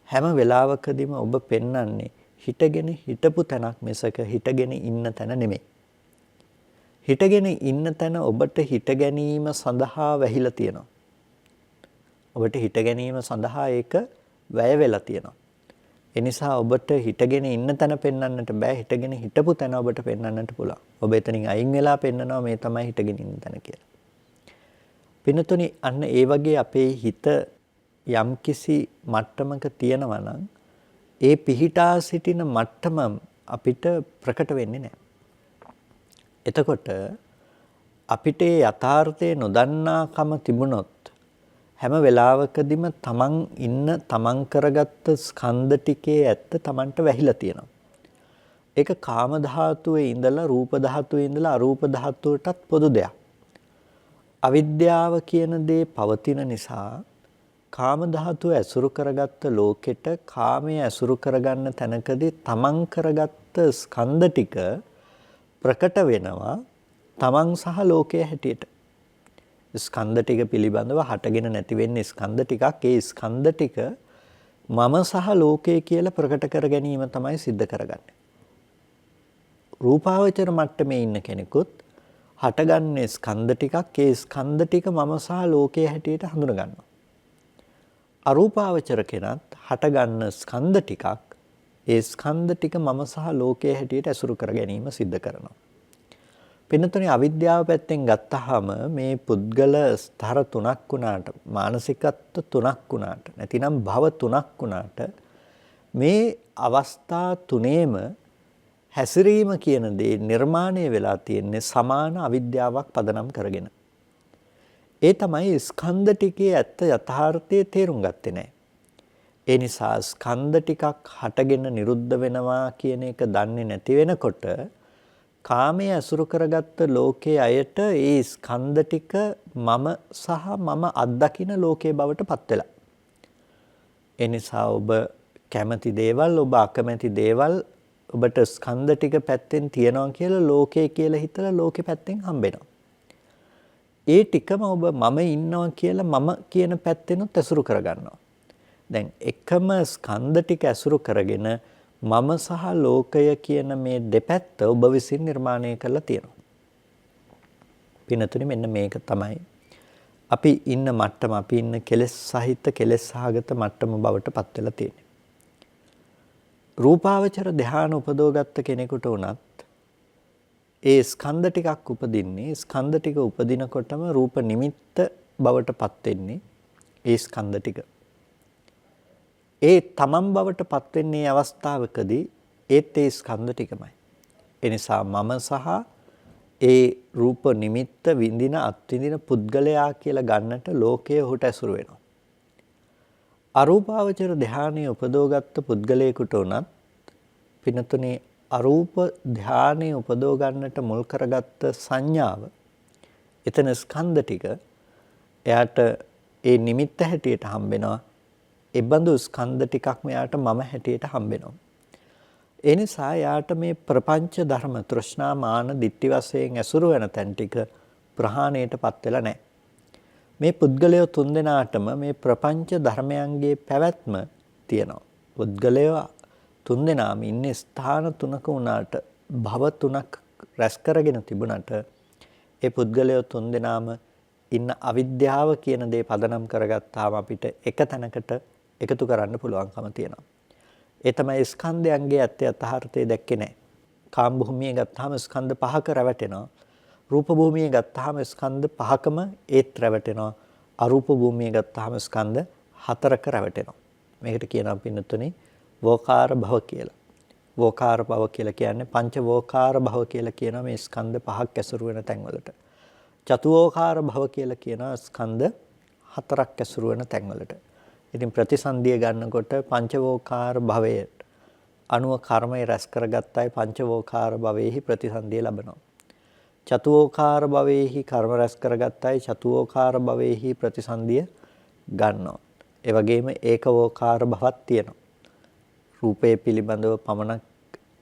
හැම වෙලාවකදීම ඔබ පෙන්වන්නේ හිතගෙන හිටපු තැනක් මිසක හිතගෙන ඉන්න තැන නෙමෙයි. හිතගෙන ඉන්න තැන ඔබට හිත ගැනීම සඳහා වැහිලා තියෙනවා. ඔබට හිත ගැනීම සඳහා ඒක වැය වෙලා තියෙනවා. ඒ නිසා ඔබට හිතගෙන ඉන්න තැන පෙන්වන්නට බෑ. හිතගෙන හිටපු තැන ඔබට පෙන්වන්නට පුළුවන්. ඔබ එතනින් අයින් වෙලා පෙන්නනවා මේ තමයි හිතගෙන ඉන්න තැන කියලා. පිනතුනි අන්න ඒ වගේ අපේ හිත යම්කිසි මට්ටමක තියෙනවා නම් ඒ පිහිටා සිටින මට්ටම අපිට ප්‍රකට වෙන්නේ නැහැ. එතකොට අපිට යථාර්ථය නොදන්නාකම තිබුණොත් හැම වෙලාවකදීම තමන් ඉන්න තමන් කරගත්ත ස්කන්ධ ටිකේ ඇත්ත තමන්ට වැහිලා තියෙනවා. ඒක කාම ධාතුවේ ඉඳලා රූප ධාතුවේ ඉඳලා අරූප ධාතුවටත් පොදු දෙයක්. අවිද්‍යාව කියන දේ පවතින නිසා කාම ධාතුව ඇසුරු කරගත්ත ලෝකෙට කාමයේ ඇසුරු කරගන්න තැනකදී තමන් කරගත්ත ස්කන්ධ ටික ප්‍රකට වෙනවා තමන් සහ ලෝකයේ හැටියට. ස්කන්ධ ටික පිළිබඳව හටගෙන නැති වෙන්නේ ස්කන්ධ ටිකක්. ඒ ස්කන්ධ ටික මම සහ ලෝකය කියලා ප්‍රකට කර ගැනීම තමයි සිද්ධ කරගන්නේ. රූපාවචර මට්ටමේ ඉන්න කෙනෙකුත් හටගන්නේ ස්කන්ධ ටිකක්. ඒ ස්කන්ධ ටික මම සහ ලෝකයේ හැටියට හඳුන ගන්නවා. අරූපාවචර කෙනත් හටගන්න ස්කන්ධ ටිකක්. ඒ ස්කන්ධ ටික මම සහ ලෝකයේ හැටියට ඇසුරු කර ගැනීම සිද්ධ කරනවා. පින්නතුනේ අවිද්‍යාව පැත්තෙන් ගත්තාම මේ පුද්ගල ස්තර තුනක් වුණාට මානසිකත්ව තුනක් වුණාට නැතිනම් භව තුනක් වුණාට මේ අවස්ථා තුනේම හැසිරීම කියන දේ නිර්මාණය වෙලා තියෙන්නේ සමාන අවිද්‍යාවක් පදනම් කරගෙන. ඒ තමයි ස්කන්ධ ටිකේ ඇත්ත යථාර්ථයේ තේරුම් ගත්තේ නැහැ. ඒ නිසා ස්කන්ධ ටිකක් හටගෙන නිරුද්ධ වෙනවා කියන එක දන්නේ නැති වෙනකොට කාමයේ අසුරු කරගත්ත ලෝකයේ අයට ඒ ස්කන්ධ ටික මම සහ මම අත්දකින ලෝකයේ බවට පත් වෙලා. ඒ නිසා ඔබ කැමති දේවල් ඔබ අකමැති දේවල් ඔබට ස්කන්ධ ටික පැත්තෙන් තියනවා කියලා ලෝකේ කියලා හිතලා ලෝකේ පැත්තෙන් හම්බෙනවා. ඒ ටිකම ඔබ මම ඉන්නවා කියලා මම කියන පැත්තෙනුත් ඇසුරු කරගන්නවා. දැන් එකම ස්කන්ධ ටික ඇසුරු කරගෙන මම සහ ලෝකය කියන මේ දෙපැත්ත ඔබ විසින් නිර්මාණය කරලා තියෙනවා. පින්නතුනි මෙන්න මේක තමයි අපි ඉන්න මට්ටම අපි ඉන්න කෙලෙස් සහිත කෙලෙස් සහගත මට්ටම බවට පත් වෙලා තියෙන්නේ. රූපාවචර ධ්‍යාන උපදවගත්ත කෙනෙකුට උනත් ඒ ස්කන්ධ ටිකක් උපදින්නේ ස්කන්ධ ටික උපදිනකොටම රූප නිමිත්ත බවට පත් වෙන්නේ ඒ ස්කන්ධ ටික. ඒ තමන් බවට පත් වෙන්නේ අවස්ථාවකදී ඒත් ඒ ස්කන්ධ ටිකමයි. ඒ නිසා මම සහ ඒ රූප නිමිත්ත විඳින අත්විඳින පුද්ගලයා කියලා ගන්නට ලෝකයේ ඔහුට ඇසුරු වෙනවා. අරූපාවචර ධානයේ උපදවගත්ත පුද්ගලයෙකුට උනත් පිනතුනේ අරූප ධානයේ උපදව ගන්නට මුල් කරගත්ත සංඥාව එතන ස්කන්ධ ටික එයාට ඒ නිමිත්ත හැටියට හම්බෙනවා. ඒ බඳු ස්කන්ධ ටිකක් මෙයාට මම හැටියට හම්බෙනවා. ඒ නිසා යාට මේ ප්‍රපංච ධර්ම තෘෂ්ණා මාන ditthi වශයෙන් ඇසුරු වෙන තැන් ටික ප්‍රහාණයටපත් වෙලා නැහැ. මේ පුද්ගලයෝ තුන්දෙනාටම මේ ප්‍රපංච ධර්මයන්ගේ පැවැත්ම තියෙනවා. පුද්ගලයෝ තුන්දෙනාම ඉන්නේ ස්ථාන තුනක උනාට භව තුනක් රැස් කරගෙන තිබුණාට ඒ පුද්ගලයෝ තුන්දෙනාම ඉන්න අවිද්‍යාව කියන දේ පදනම් කරගත්තාම අපිට එක තැනකට එකතු කරන්න පුළුවන්කම තියෙනවා. ඒ තමයි ස්කන්ධයන්ගේ ඇත්ත යථාර්ථය දැක්කේ නැහැ. කාම භූමිය ගත්තාම ස්කන්ධ පහක රැවටෙනවා. රූප භූමිය ගත්තාම ස්කන්ධ පහකම ඒත් රැවටෙනවා. අරූප භූමිය ගත්තාම ස්කන්ධ හතරක රැවටෙනවා. මේකට කියනවා පින්නතුනේ වෝකාර භව කියලා. වෝකාර භව කියලා කියන්නේ පංච වෝකාර භව කියලා කියනවා මේ ස්කන්ධ පහක් ඇසුරු වෙන තැන්වලට. චතුෝකාර භව කියලා කියනවා ස්කන්ධ හතරක් ඇසුරු වෙන තැන්වලට. ඉතින් ප්‍රතිසන්දිය ගන්නකොට පංචවෝකාර භවයට අනුව කර්මය රැස් කරගත්තයි පංචවෝකාර භවයේහි ප්‍රතිසන්දිය ලබනවා. චතුෝකාර භවයේහි කර්ම රැස් කරගත්තයි චතුෝකාර භවයේහි ප්‍රතිසන්දිය ගන්නවා. ඒ වගේම ඒකවෝකාර භවක් තියෙනවා. රූපය පිළිබඳව පමණක්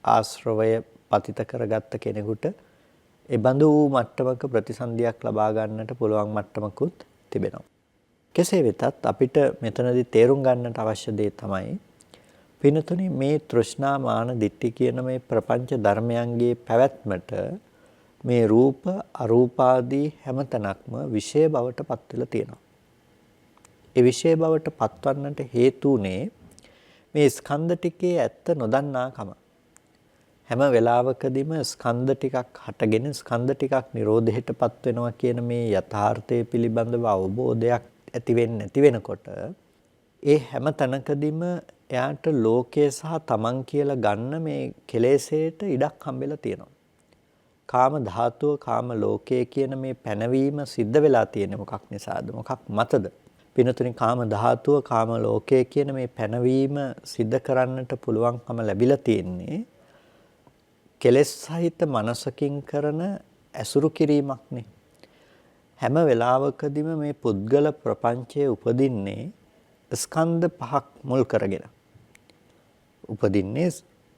ආශ්‍රවය පතිත කරගත්ත කෙනෙකුට ඒ බඳු වූ මට්ටමක ප්‍රතිසන්දියක් ලබා ගන්නට පුළුවන් මට්ටමකුත් තිබෙනවා. කෙසේ වෙතත් අපිට මෙතනදී තේරුම් ගන්නට අවශ්‍ය දේ තමයි පිනතුනි මේ තෘෂ්ණා මාන දිට්ඨි කියන මේ ප්‍රපංච ධර්මයන්ගේ පැවැත්මට මේ රූප අරූපාදී හැමතැනක්ම විෂය බවට පත් වෙලා තියෙනවා. ඒ විෂය බවට පත්වන්නට හේතුුනේ මේ ස්කන්ධ ටිකේ ඇත්ත නොදන්නාකම. හැම වෙලාවකදීම ස්කන්ධ ටිකක් හටගෙන ස්කන්ධ ටිකක් නිරෝධයටපත් වෙනවා කියන මේ යථාර්ථය පිළිබඳව අවබෝධයක් ඇති වෙන්නේ නැති වෙනකොට ඒ හැම තැනකදීම එයාට ලෝකය සහ තමන් කියලා ගන්න මේ කෙලෙසේට ඉඩක් හම්බෙලා තියෙනවා. කාම ධාතුව කාම ලෝකය කියන මේ පැනවීම සිද්ධ වෙලා තියෙන්නේ මොකක් නිසාද? මොකක් මතද? පිනතුනි කාම ධාතුව කාම ලෝකය කියන මේ පැනවීම සිද්ධ කරන්නට පුළුවන්කම ලැබිලා තියෙන්නේ කෙලෙස් සහිත මනසකින් කරන ඇසුරු කිරීමක්නේ. හැම වෙලාවකදීම මේ පුද්ගල ප්‍රපංචයේ උපදින්නේ ස්කන්ධ පහක් මුල් කරගෙන. උපදින්නේ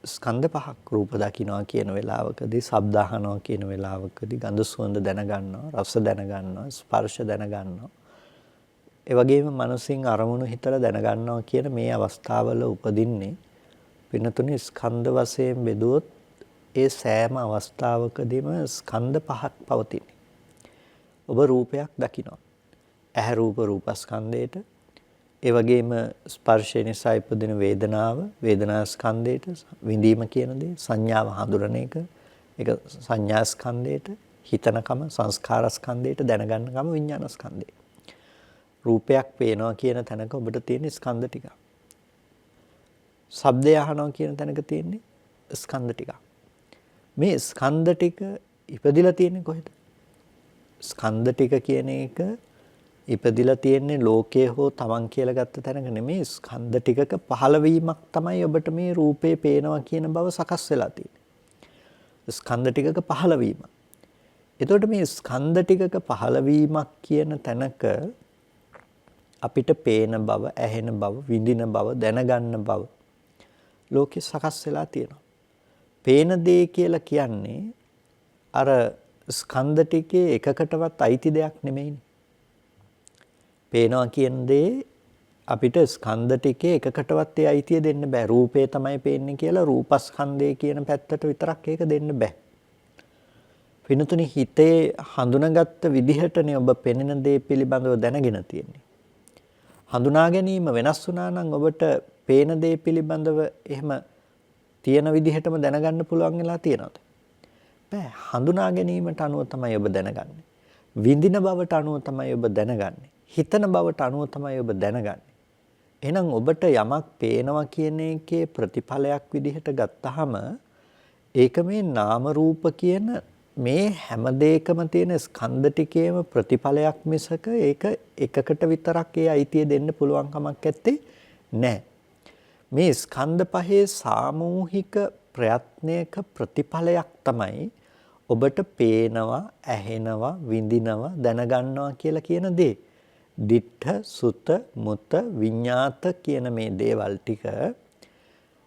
ස්කන්ධ පහක්. රූප දකින්නවා කියන වෙලාවකදී, ශබ්ද අහනවා කියන වෙලාවකදී, ගඳ සුවඳ දැනගන්නවා, රස දැනගන්නවා, ස්පර්ශ දැනගන්නවා. ඒ වගේම මනසින් අරමුණු හිතලා දැනගන්නවා කියන මේ අවස්ථාවල උපදින්නේ පින්නතුනේ ස්කන්ධ වශයෙන් බෙදුවොත් ඒ සෑම අවස්ථාවකදීම ස්කන්ධ පහක් පවතින. ඔබ රූපයක් දකිනවා. ඇහැ රූප රූපස්කන්ධයට, ඒ වගේම ස්පර්ශය නිසා ඉපදෙන වේදනාව වේදනා ස්කන්ධයට, විඳීම කියන දේ සංඥාව හඳුනන එක, ඒක සංඥා ස්කන්ධයට, හිතනකම සංස්කාර ස්කන්ධයට, දැනගන්නකම විඥාන ස්කන්ධයට. රූපයක් පේනවා කියන තැනක ඔබට තියෙන ස්කන්ධ ටික. ශබ්දය අහනවා කියන තැනක තියෙන්නේ ස්කන්ධ ටික. මේ ස්කන්ධ ටික ඉපදිලා තියෙන්නේ කොහෙද? ස්කන්ධ ටික කියන එක ඉපදිලා තියෙන්නේ ලෝකයේ හෝ තමන් කියලා ගත්ත තැනක නෙමෙයි ස්කන්ධ ටිකක පහළවීමක් තමයි ඔබට මේ රූපේ පේනවා කියන බව සකස් වෙලා තියෙන්නේ. ස්කන්ධ ටිකක පහළවීම. එතකොට මේ ස්කන්ධ ටිකක පහළවීමක් කියන තැනක අපිට පේන බව, ඇහෙන බව, විඳින බව, දැනගන්න බව ලෝකේ සකස් වෙලා තියෙනවා. පේන දේ කියලා කියන්නේ අර ස්කන්ධ ටිකේ එකකටවත් අයිති දෙයක් නෙමෙයිනේ. පේනවා කියන දේ අපිට ස්කන්ධ ටිකේ එකකටවත් ඒ අයිතිය දෙන්න බෑ. රූපේ තමයි පේන්නේ කියලා රූපස්කන්ධය කියන පැත්තට විතරක් ඒක දෙන්න බෑ. පින්තුනි හිතේ හඳුනාගත්ත විදිහටනේ ඔබ පෙනෙන දේ පිළිබඳව දැනගෙන තියෙන්නේ. හඳුනා ගැනීම වෙනස් වුණා නම් ඔබට පේන දේ පිළිබඳව එහෙම තියෙන විදිහටම දැනගන්න පුළුවන් වෙලා තියෙනවද? බෑ. හඳුනා ගැනීමට අනුව තමයි ඔබ දැනගන්නේ. විඳින බවට අනුව තමයි ඔබ දැනගන්නේ. හිතන බවට අනුව තමයි ඔබ දැනගන්නේ. එහෙනම් ඔබට යමක් පේනවා කියන එකේ ප්‍රතිඵලයක් විදිහට ගත්තාම ඒක මේ නාම රූප කියන මේ හැම දෙයකම තියෙන ස්කන්ධ ටිකේම ප්‍රතිඵලයක් මිසක ඒක එකකට විතරක් ඒ අයිතිය දෙන්න පුළුවන් කමක් නැත්තේ නෑ. මේ ස්කන්ධ පහේ සාමූහික ප්‍රයත්නයක ප්‍රතිඵලයක් තමයි ඔබට පේනවා, ඇහෙනවා, විඳිනවා, දැනගන්නවා කියලා කියන දේ. දිට්ඨ, සුත, මුත, විඤ්ඤාත කියන මේ දේවල් ටික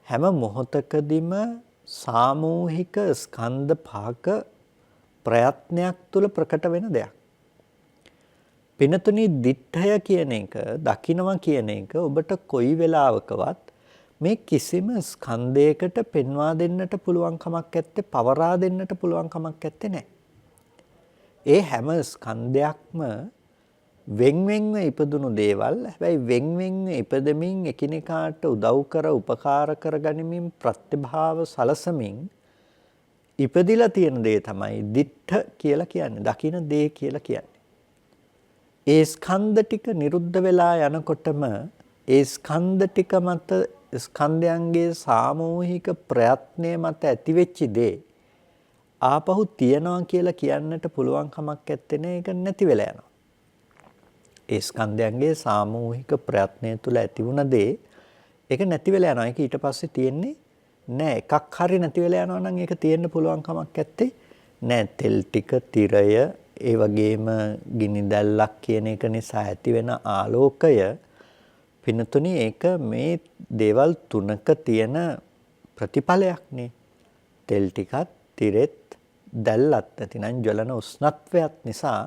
හැම මොහොතකදීම සාමූහික ස්කන්ධ පහක ප්‍රයත්නයක් තුල ප්‍රකට වෙන දෙයක්. පිනතුනි දිට්ඨය කියන එක, දකින්නවා කියන එක ඔබට කොයි වෙලාවකවත් මේ කිසිම ස්කන්ධයකට පෙන්වා දෙන්නට පුළුවන් කමක් නැත්තේ, පවරා දෙන්නට පුළුවන් කමක් නැත්තේ නෑ. ඒ හැම ස්කන්ධයක්ම වෙන් වෙන්ව ඉපදුණු දේවල්. හැබැයි වෙන් වෙන්ව ඉපදෙමින් එකිනෙකාට උදව් කර උපකාර කර ගනිමින් ප්‍රතිභාව සලසමින් ඉපදිලා තියෙන දේ තමයි දිට්ඨ කියලා කියන්නේ. දකින දේ කියලා කියන්නේ. ඒ ස්කන්ධ ටික නිරුද්ධ වෙලා යනකොටම ඒ ස්කන්ධ ටික මත ස්කන්ධයන්ගේ සාමූහික ප්‍රයත්නය මත ඇතිවෙච්ච දේ ආපහු තියනවා කියලා කියන්නට පුළුවන් කමක් නැත්තේ නේ. ඒක නැති වෙලා යනවා. ඒ ස්කන්ධයන්ගේ සාමූහික ප්‍රයත්නය තුළ ඇති වුණ දේ ඒක නැති වෙලා යනවා. ඒක ඊට පස්සේ තියෙන්නේ නෑ. එකක් හරි නැති වෙලා යනවා නම් ඒක තියෙන්න පුළුවන් කමක් නැත්තේ නෑ. තෙල් ටික, තිරය, ඒ වගේම ගිනි දැල්ලක් කියන එක නිසා ඇති වෙන ආලෝකය පිනතුනි ඒක මේ දේවල් තුනක තියෙන ප්‍රතිඵලයක් නේ. තෙල් ටිකත්, තිරෙත්, දැල්ලත් නැතිනම් ජලන උෂ්ණත්වයක් නිසා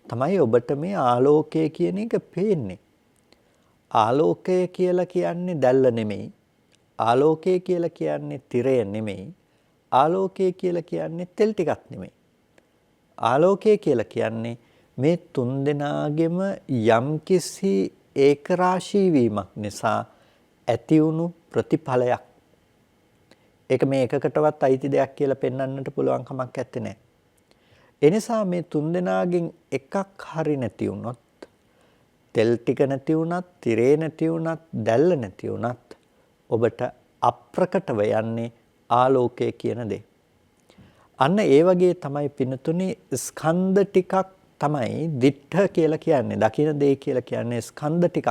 තමයි ඔබට මේ ආලෝකය කියන එක පේන්නේ. ආලෝකය කියලා කියන්නේ දැල්ල නෙමෙයි. ආලෝකය කියලා කියන්නේ තිරය නෙමෙයි. ආලෝකය කියලා කියන්නේ තෙල් ටිකක් නෙමෙයි. ආලෝකය කියලා කියන්නේ මේ තුන් දෙනාගෙම යම්කිසි ඒකරාශී වීමක් නිසා ඇති වුණු ප්‍රතිඵලයක්. ඒක මේ එකකටවත් අයිති දෙයක් කියලා පෙන්වන්නට පුළුවන් කමක් නැත්තේ නෑ. එනිසා මේ තුන් දෙනාගෙන් එකක් හරි නැති වුණොත්, තෙල් ටික නැති වුණත්, තිරේ නැති වුණත්, දැල්ල නැති වුණත් ඔබට අප්‍රකටව යන්නේ ආලෝකය කියන දේ. අන්න ඒ වගේ තමයි පිනතුනේ ස්කන්ධ ටිකක් තමයි දිට්ඨ කියලා කියන්නේ. දකින දේ කියලා කියන්නේ ස්කන්ධ ටිකක්.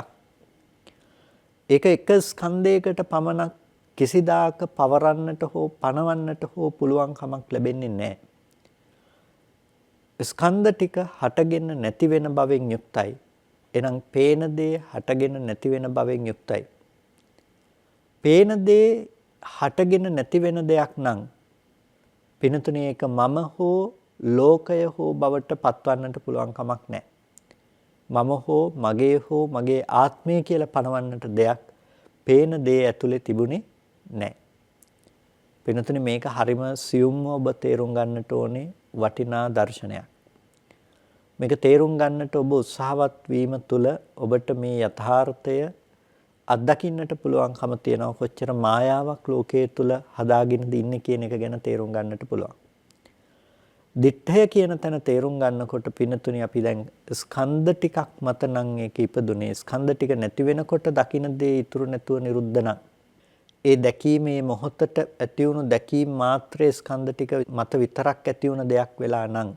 ඒක එක ස්කන්ධයකට පමණක් කිසිදාක පවරන්නට හෝ පනවන්නට හෝ පුළුවන් කමක් ලැබෙන්නේ නැහැ. ස්කන්ධ ටික හටගෙන නැති වෙන බවෙන් යුක්තයි. එනම් පේන දේ හටගෙන නැති වෙන බවෙන් යුක්තයි. පේන දේ හටගෙන නැති වෙන දෙයක් නම් පිනතුනේ ඒක මම හෝ ලෝකය හෝ බවට පත්වන්නට පුළුවන් කමක් නැහැ. මම හෝ මගේ ආත්මය කියලා පනවන්නට දෙයක් පේන දේ ඇතුලේ තිබුණේ නැහැ. පිනතුනේ මේක හරිම සියුම්ව ඔබ තේරුම් ගන්නට ඕනේ වටිනා දර්ශනයක්. මේක තේරුම් ගන්නට ඔබ උත්සාහවත් වීම තුළ ඔබට මේ යථාර්ථය අත්දකින්නට පුළුවන්කම තියෙනවා. කොච්චර මායාවක් ලෝකයේ තුල හදාගෙනද ඉන්නේ කියන එක ගැන තේරුම් ගන්නට පුළුවන්. දිට්ඨය කියන තැන තේරුම් ගන්නකොට පිනතුනි අපි දැන් ස්කන්ධ ටිකක් මත නම් ඒක ඉපදුනේ. ස්කන්ධ ටික නැති වෙනකොට දකින්න දේ ඉතුරු නැතුව නිරුද්ධ නම් ඒ දැකීමේ මොහොතට ඇති වුණු දැකීම මාත්‍රේ ස්කන්ධ ටික මත විතරක් ඇති වුණ දෙයක් වෙලා නම්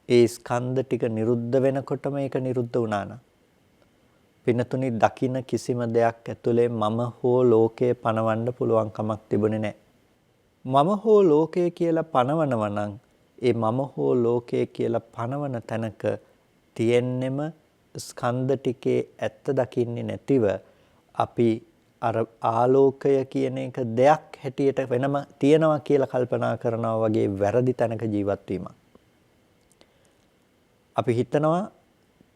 ඒ ස්කන්ධ ටික නිරුද්ධ වෙනකොටම ඒක නිරුද්ධ වුණා නම් පින්නතුනි දකින්න කිසිම දෙයක් ඇතුලේ මම හෝ ලෝකය පණවන්න පුළුවන් කමක් තිබුණේ නැහැ. මම හෝ ලෝකය කියලා පණවනවා නම් ඒ මම හෝ ලෝකය කියලා පණවන තැනක තියෙන්නෙම ස්කන්ධ ටිකේ ඇත්ත දකින්නේ නැතිව අපි අර ආලෝකය කියන එක දෙයක් හැටියට වෙනම තියනවා කියලා කල්පනා කරනවා වගේ වැරදි තැනක ජීවත් වීමක්. අපි හිතනවා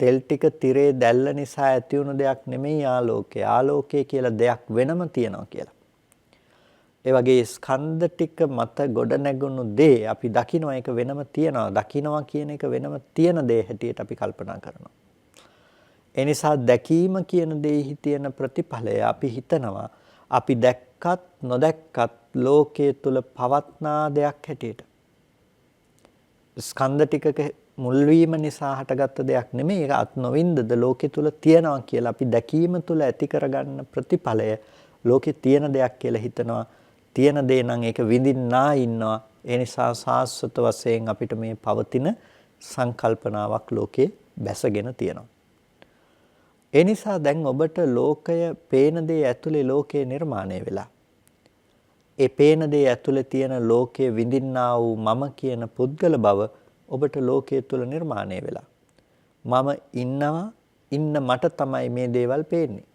තෙල් ටික තිරේ දැල්ල නිසා ඇති වුණු දෙයක් නෙමෙයි ආලෝකය. ආලෝකය කියලා දෙයක් වෙනම තියනවා කියලා. ඒ වගේ ස්කන්ධ ටික මත ගොඩ නැගුණු දේ අපි දකිනවා ඒක වෙනම තියනවා. දකිනවා කියන එක වෙනම තියන දේ හැටියට අපි කල්පනා කරනවා. ඒ නිසා දැකීම කියන දෙෙහි තියෙන ප්‍රතිඵලය අපි හිතනවා අපි දැක්කත් නොදැක්කත් ලෝකයේ තුල පවත්නා දෙයක් හැටියට. ස්කන්ධ ටිකක මුල් වීම නිසා හටගත්ත දෙයක් නෙමෙයි. ඒක අත් නොවින්දද ලෝකයේ තුල තියනවා කියලා අපි දැකීම තුල ඇති කරගන්න ප්‍රතිඵලය ලෝකේ තියෙන දෙයක් කියලා හිතනවා. තියෙන දේ නම් ඒක විඳින්නා ඉන්නවා. ඒ නිසා සාස්වත වශයෙන් අපිට මේ පවතින සංකල්පනාවක් ලෝකේ බැසගෙන තියෙනවා. ඒ නිසා දැන් ඔබට ලෝකය පේන දේ ඇතුලේ ලෝකේ නිර්මාණය වෙලා. ඒ පේන දේ ඇතුලේ තියෙන ලෝකයේ විඳින්නා වූ මම කියන පුද්ගල බව ඔබට ලෝකයේ තුල නිර්මාණය වෙලා. මම ඉන්න මට තමයි මේ දේවල් පේන්නේ.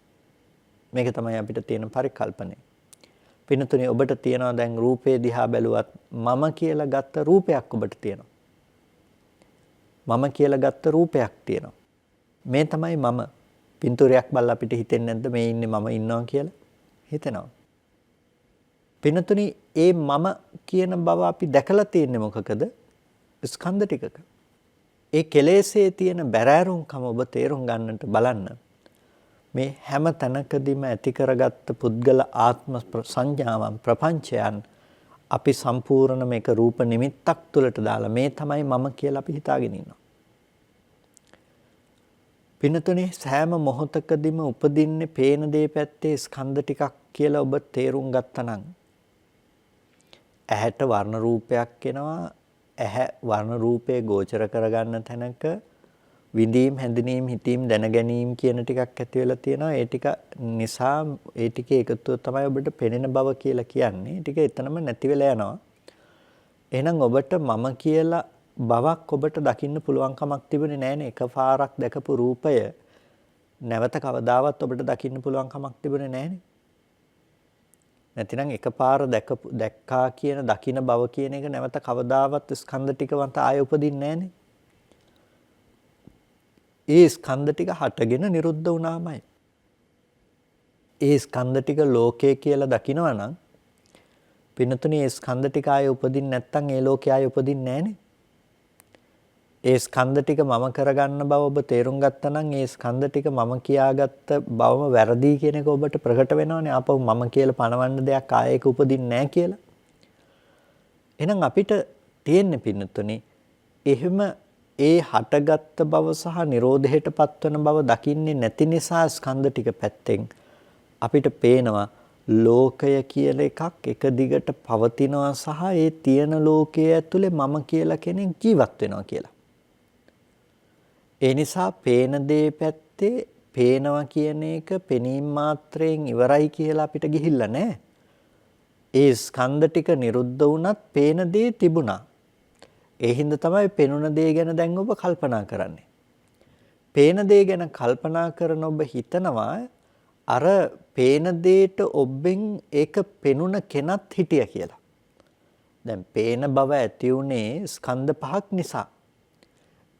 මේක තමයි අපිට තියෙන පරිකල්පනය. පින්නතුනේ ඔබට තියෙනවා දැන් රූපේ දිහා බැලුවත් මම කියලා ගත්ත රූපයක් ඔබට තියෙනවා. මම කියලා ගත්ත රූපයක් තියෙනවා. මේ තමයි මම. පින්තූරයක් බලලා අපිට හිතෙන්නේ නැද්ද මේ ඉන්නේ මම ඉන්නවා කියලා? හිතෙනවා. පින්නතුනි ඒ මම කියන බව අපි දැකලා තියෙන්නේ මොකකද? ස්කන්ධ ටිකක. ඒ කෙලෙසේ තියෙන බැරෑරුම්කම ඔබ තේරුම් ගන්නට බලන්න. මේ හැම තැනකදීම ඇති කරගත්ත පුද්ගල ආත්ම සංඥාවන් ප්‍රපංචයන් අපි සම්පූර්ණ මේක රූප නිමිත්තක් තුළට දාලා මේ තමයි මම කියලා අපි හිතාගෙන ඉන්නවා. පින්නතුනේ සෑම මොහොතකදීම උපදින්නේ පේන දේ පැත්තේ ස්කන්ධ ටිකක් කියලා ඔබ තේරුම් ගත්තා නම් ඇහැට වර්ණ රූපයක් එනවා. ඇහැ වර්ණ රූපේ ගෝචර කරගන්න තැනක විඳීම් හැඳිනීම් හිතීම් දැන ගැනීම කියන ටිකක් ඇති වෙලා තියෙනවා. ඒ ටික නිසා ඒ ටිකේ එකතුව තමයි ඔබට පෙනෙන බව කියලා කියන්නේ. ටික එතනම නැති වෙලා යනවා. එහෙනම් ඔබට මම කියලා බවක් ඔබට දකින්න පුළුවන් කමක් තිබුණේ නැහැනේ. එකපාරක් දැකපු රූපය නැවත කවදාවත් ඔබට දකින්න පුළුවන් කමක් තිබුණේ නැහැනේ. නැතිනම් එකපාර දැක්කා කියන දකින්න බව කියන එක නැවත කවදාවත් ස්කන්ධ ටික වන්ත ආය උපදින්නේ නැහැනේ. ඒ ස්කන්ධ ටික හටගෙන නිරුද්ධ වුණාමයි. ඒ ස්කන්ධ ටික ලෝකය කියලා දකිනවා නම් පින්නතුනි ඒ ස්කන්ධ ටික ආය උපදින්නේ නැත්නම් ඒ ලෝකය ආය උපදින්නේ නැහනේ. ඒ ස්කන්ධ ටික මම කරගන්න බව ඔබ තේරුම් ගත්තා නම් ඒ ස්කන්ධ ටික මම කියාගත්ත බවම වැරදි කියන එක ඔබට ප්‍රකට වෙනවනේ. ආපහු මම කියලා පණවන්න දෙයක් ආයෙක උපදින්නේ නැහැ කියලා. එහෙනම් අපිට තියෙන්නේ පින්නතුනි එහෙම ඒ හටගත්ත බව සහ නිරෝධයට පත්වන බව දකින්නේ නැති නිසා ස්කන්ධ ටික පැත්තෙන් අපිට පේනවා ලෝකය කියලා එකක් එක දිගට පවතිනවා සහ ඒ තියෙන ලෝකයේ ඇතුලේ මම කියලා කෙනෙක් ජීවත් වෙනවා කියලා. ඒ නිසා පේන දේ පැත්තේ පේනවා කියන එක පෙනීම මාත්‍රයෙන් ඉවරයි කියලා අපිට ගිහිල්ලා නැහැ. ඒ ස්කන්ධ ටික නිරුද්ධ වුණත් පේන දේ තිබුණා. ඒ හින්දා තමයි පෙනුන දේ ගැන දැන් ඔබ කල්පනා කරන්නේ. පේන දේ ගැන කල්පනා කරන ඔබ හිතනවා අර පේන දේට ඔබෙන් ඒක පෙනුන කෙනත් හිටියා කියලා. දැන් පේන බව ඇති උනේ ස්කන්ධ පහක් නිසා.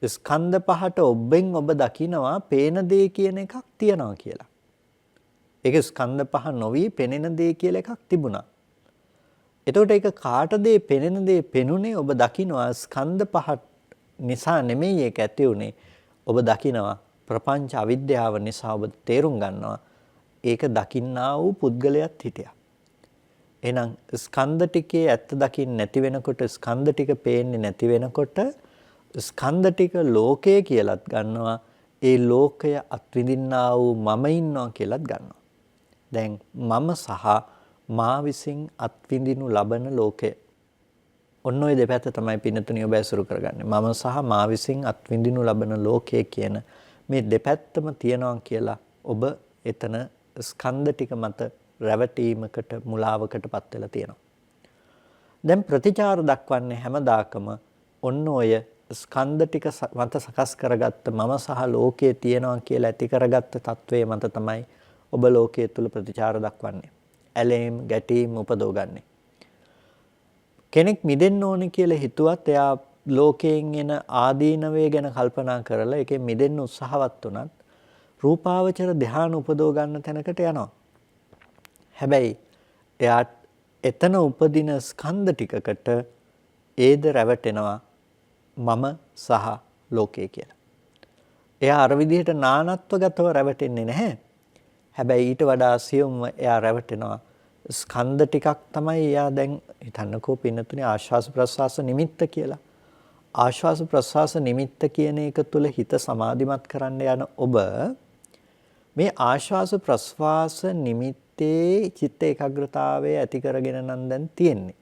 ස්කන්ධ පහට ඔබෙන් ඔබ දකිනවා පේන දේ කියන එකක් තියනවා කියලා. ඒක ස්කන්ධ පහ නොවි පෙනෙන දේ කියලා එකක් තිබුණා. එතකොට ඒක කාටද පෙනෙන දේ පෙනුනේ ඔබ දකිනවා ස්කන්ධ පහ නිසා නෙමෙයි ඒක ඇති උනේ. ඔබ දකිනවා ප්‍රපංච අවිද්‍යාව නිසා ඔබ තේරුම් ගන්නවා ඒක දකින්නා වූ පුද්ගලයාත් හිටියා. එහෙනම් ස්කන්ධ ටිකේ ඇත්ත දකින්න නැති වෙනකොට ස්කන්ධ ටික පේන්නේ නැති වෙනකොට ස්කන්ධ ටික ලෝකය කියලාත් ගන්නවා. ඒ ලෝකය අත්විඳින්නා වූ මම ඉන්නවා කියලාත් ගන්නවා. දැන් මම සහ මා විසින් අත්විඳිනු ලබන ලෝකය. ඔන්න ඔය දෙපැත්ත තමයි පින්නතුණිය ඔබ ඇසුරු කරගන්නේ. මම සහ මා විසින් අත්විඳිනු ලබන ලෝකයේ කියන මේ දෙපැත්තම තියනවා කියලා ඔබ එතන ස්කන්ධ ටික මත රැවටීමකට මුලාවකටපත් වෙලා තියෙනවා. දැන් ප්‍රතිචාර දක්වන්නේ හැමදාකම ඔන්න ඔය ස්කන්ධ ටික මත සකස් කරගත්ත මම සහ ලෝකයේ තියනවා කියලා ඇති කරගත්ත తත්වයේ මත තමයි ඔබ ලෝකයේ තුල ප්‍රතිචාර දක්වන්නේ. ඇලීම් ගැටීම් උපදවගන්නේ. කෙනෙක් මිදෙන්න ඕනේ කියලා හිතුවත් එයා ලෝකයෙන් එන ආදීනවය ගැන කල්පනා කරලා ඒකෙන් මිදෙන්න උත්සාහවත් වුණත් රූපාවචර ධ්‍යාන උපදව ගන්න තැනකට යනවා. හැබැයි එයා එතන උපදින ස්කන්ධ ටිකකට ඒද රැවටෙනවා මම සහ ලෝකය කියලා. එයා අර විදිහට නානත්වගතව රැවටෙන්නේ නැහැ. හැබැයි ඊට වඩා සියුම්ව එයා රැවටෙනවා ස්කන්ධ ටිකක් තමයි එයා දැන් හිතන්නකෝ පින්නතුනේ ආශ්වාස ප්‍රශ්වාස නිමිත්ත කියලා. ආශ්වාස ප්‍රශ්වාස නිමිත්ත කියන එක තුල හිත සමාධිමත් කරන්න යන ඔබ මේ ආශ්වාස ප්‍රශ්වාස නිමිත්තේ චිත්ත ඒකාග්‍රතාවය ඇති කරගෙන නම් දැන් තියෙන්නේ.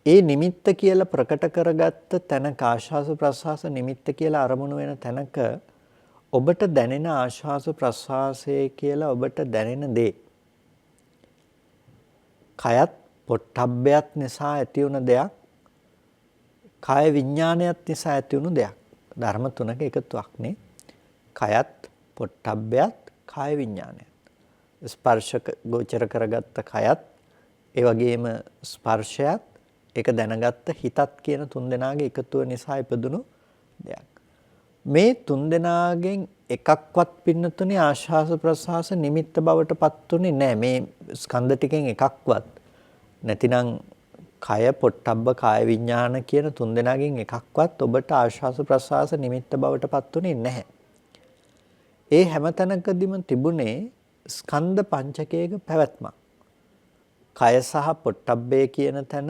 ඒ නිමිත්ත කියලා ප්‍රකට කරගත්ත තැනක ආශ්වාස ප්‍රශ්වාස නිමිත්ත කියලා අරමුණු වෙන තැනක ඔබට දැනෙන ආශ්වාස ප්‍රශ්වාසයේ කියලා ඔබට දැනෙන දේ කයත් පොට්ටබ්බයත් නිසා ඇති වුණ දෙයක්, කාය විඥානයත් නිසා ඇති වුණු දෙයක්. ධර්ම තුනක එකතුවක් නේ. කයත් පොට්ටබ්බයත් කාය විඥානයත්. ස්පර්ශක ගෝචර කරගත්ත කයත් ඒ වගේම ස්පර්ශයත් ඒක දැනගත්ත හිතත් කියන තුන්දෙනාගේ එකතුව නිසා ඉපදුණු දෙයක්. මේ තුන්දෙනාගෙන් එකක්වත් පින්නතුනේ ආශ්වාස ප්‍රශ්වාස නිමිත්ත බවට පත්ුනේ නැහැ. මේ ස්කන්ධ ටිකෙන් එකක්වත් නැතිනම් කය පොට්ටබ්බ කාය විඥාන කියන තුන්දෙනාගෙන් එකක්වත් ඔබට ආශ්වාස ප්‍රශ්වාස නිමිත්ත බවට පත්ුනේ නැහැ. ඒ හැම තැනකදීම තිබුණේ ස්කන්ධ පංචකයක පැවැත්මක්. කය සහ පොට්ටබ්බේ කියන තැන